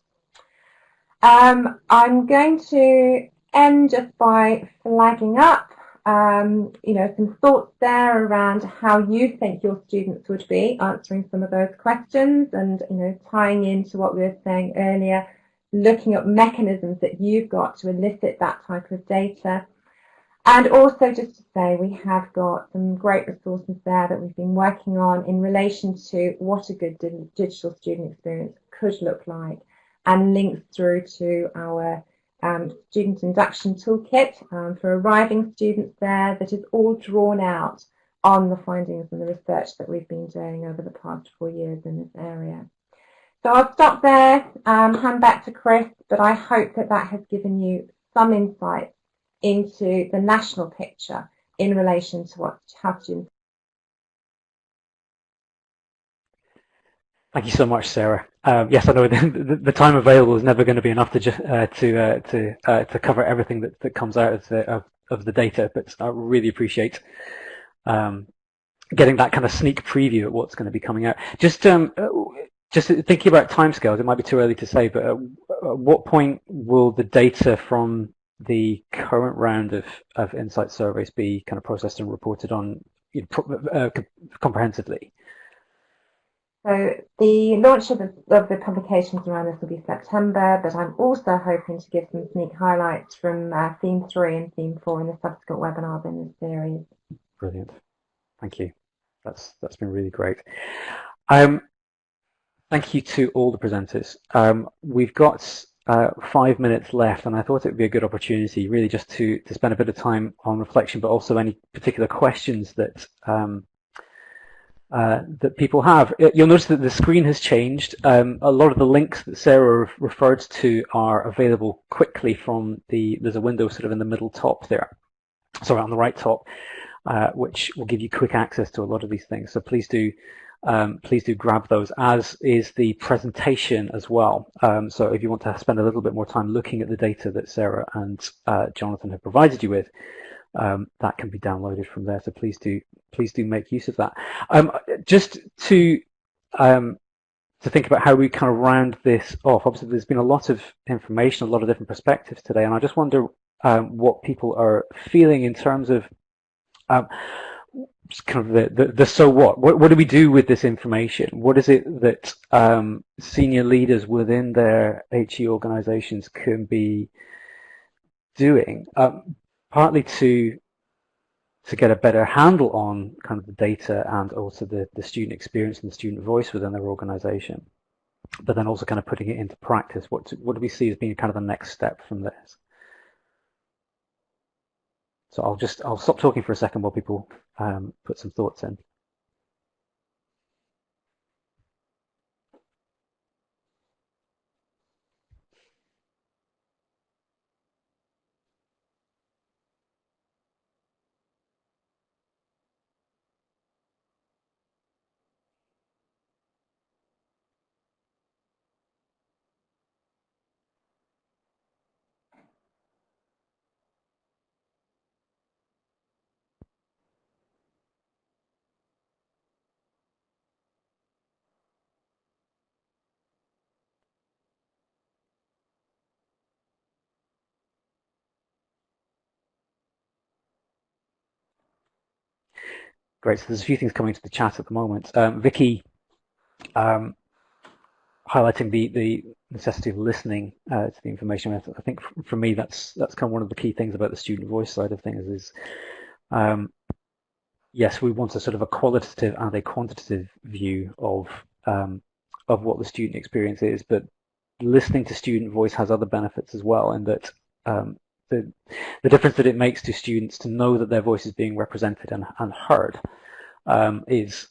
S13: I'm going to end just by flagging up some thoughts there around how you think your students would be answering some of those questions, and tying into what we were saying earlier, looking at mechanisms that you've got to elicit that type of data. And also just to say, we have got some great resources there that we've been working on in relation to what a good digital student experience could look like, and links through to our student induction toolkit for arriving students there, that is all drawn out on the findings and the research that we've been doing over the past 4 years in this area. So I'll stop there, hand back to Chris, but I hope that that has given you some insight into the national picture in relation to how students.
S3: Thank you so much, Sarah. Yes, I know the time available is never going to be enough to cover everything that comes out of the data, but I really appreciate getting that kind of sneak preview at what's going to be coming out. Just thinking about timescales, it might be too early to say, but at what point will the data from the current round of insight surveys be kind of processed and reported on comprehensively?
S13: So the launch of the publications around this will be September, but I'm also hoping to give some sneak highlights from Theme 3 and Theme 4 in the subsequent webinars in this series.
S3: Brilliant. Thank you. That's been really great. Thank you to all the presenters. We've got 5 minutes left, and I thought it would be a good opportunity really just to spend a bit of time on reflection, but also any particular questions that that people have. You'll notice that the screen has changed. A lot of the links that Sarah referred to are available quickly from there's a window sort of in the middle top there, sorry, on the right top, which will give you quick access to a lot of these things. So please do grab those, as is the presentation as well. So if you want to spend a little bit more time looking at the data that Sarah and Jonathan have provided you with, that can be downloaded from there. So please do make use of that. Just to think about how we kind of round this off. Obviously, there's been a lot of information, a lot of different perspectives today, and I just wonder what people are feeling in terms of kind of the so what. What do we do with this information? What is it that senior leaders within their HE organizations can be doing? Partly to get a better handle on kind of the data and also the student experience and the student voice within their organization, but then also kind of putting it into practice. What do we see as being kind of the next step from this? So I'll stop talking for a second while people put some thoughts in. Great. So there's a few things coming to the chat at the moment. Vicky highlighting the necessity of listening to the information. I think for me that's kind of one of the key things about the student voice side of things is yes, we want a sort of a qualitative and a quantitative view of what the student experience is, but listening to student voice has other benefits as well, in that the difference that it makes to students to know that their voice is being represented and heard is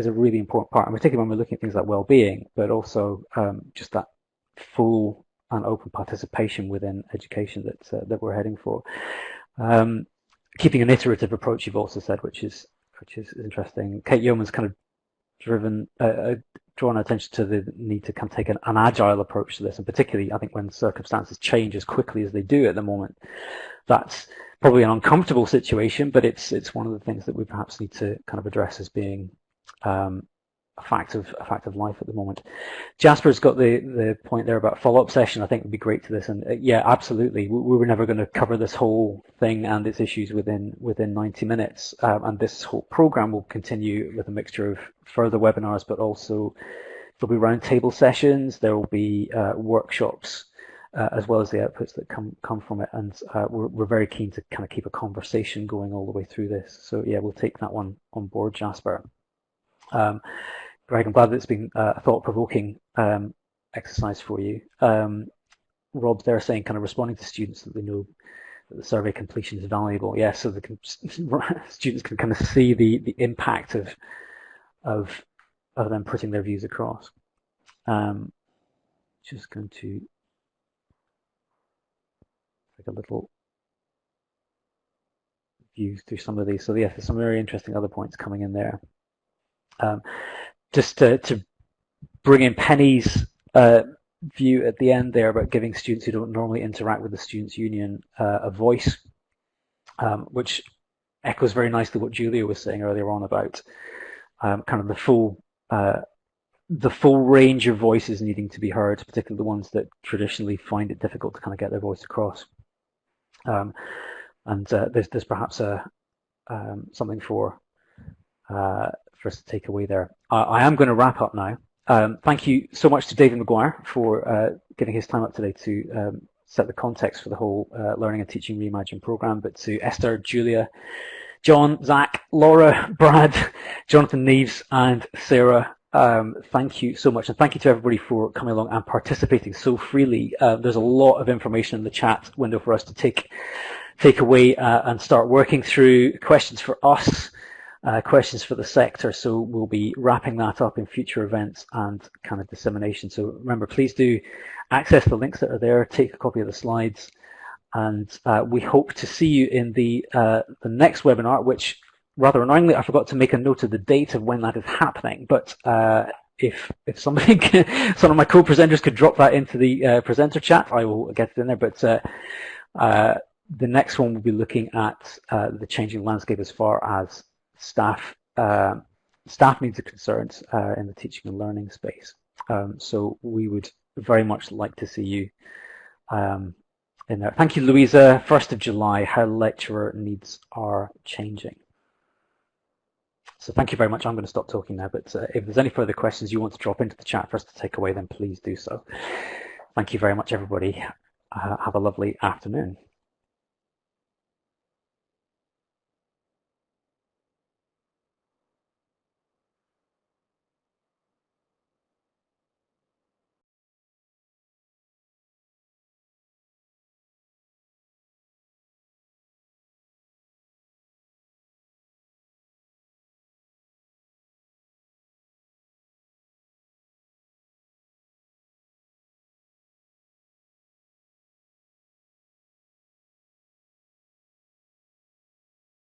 S3: a really important part, and particularly when we're looking at things like well-being, but also just that full and open participation within education that we're heading for. Keeping an iterative approach, you've also said, which is interesting. Kate Yeoman's kind of drawn attention to the need to kind of take an agile approach to this, and particularly I think when circumstances change as quickly as they do at the moment, that's probably an uncomfortable situation, but it's one of the things that we perhaps need to kind of address as being a fact of life at the moment. Jasper's got the point there about follow-up session. I think would be great to this, and yeah, absolutely. We were never going to cover this whole thing and its issues within 90 minutes, and this whole program will continue with a mixture of further webinars, but also there'll be roundtable sessions. There will be workshops, as well as the outputs that come from it, and we're very keen to kind of keep a conversation going all the way through this. So yeah, we'll take that one on board, Jasper. Greg, I'm glad that it's been a thought-provoking exercise for you. Rob's there saying, kind of responding to students that they know that the survey completion is valuable. Yeah, so students can kind of see the impact of them putting their views across. Just going to take a little view through some of these. So yeah, there's some very interesting other points coming in there. Just to bring in Penny's view at the end there about giving students who don't normally interact with the Students' Union a voice, which echoes very nicely what Julia was saying earlier on about kind of the full range of voices needing to be heard, particularly the ones that traditionally find it difficult to kind of get their voice across. And there's perhaps something for us to take away there. I am going to wrap up now. Thank you so much to David Maguire for giving his time up today to set the context for the whole Learning and Teaching Reimagined program, but to Esther, Julia, John, Zach, Laura, Brad, Jonathan Neves, and Sarah, thank you so much, and thank you to everybody for coming along and participating so freely. There's a lot of information in the chat window for us to take away and start working through. Questions for us, questions for the sector, so we'll be wrapping that up in future events and kind of dissemination. So remember, please do access the links that are there, take a copy of the slides, and we hope to see you in the next webinar, which rather annoyingly I forgot to make a note of the date of when that is happening, but if somebody some of my co-presenters could drop that into the presenter chat, I will get it in there. But the next one will be looking at the changing landscape as far as staff needs are concerned in the teaching and learning space. So we would very much like to see you in there. Thank you, Louisa. 1st of July, how lecturer needs are changing. So thank you very much. I'm going to stop talking now, but if there's any further questions you want to drop into the chat for us to take away, then please do so. Thank you very much, everybody. Have a lovely afternoon.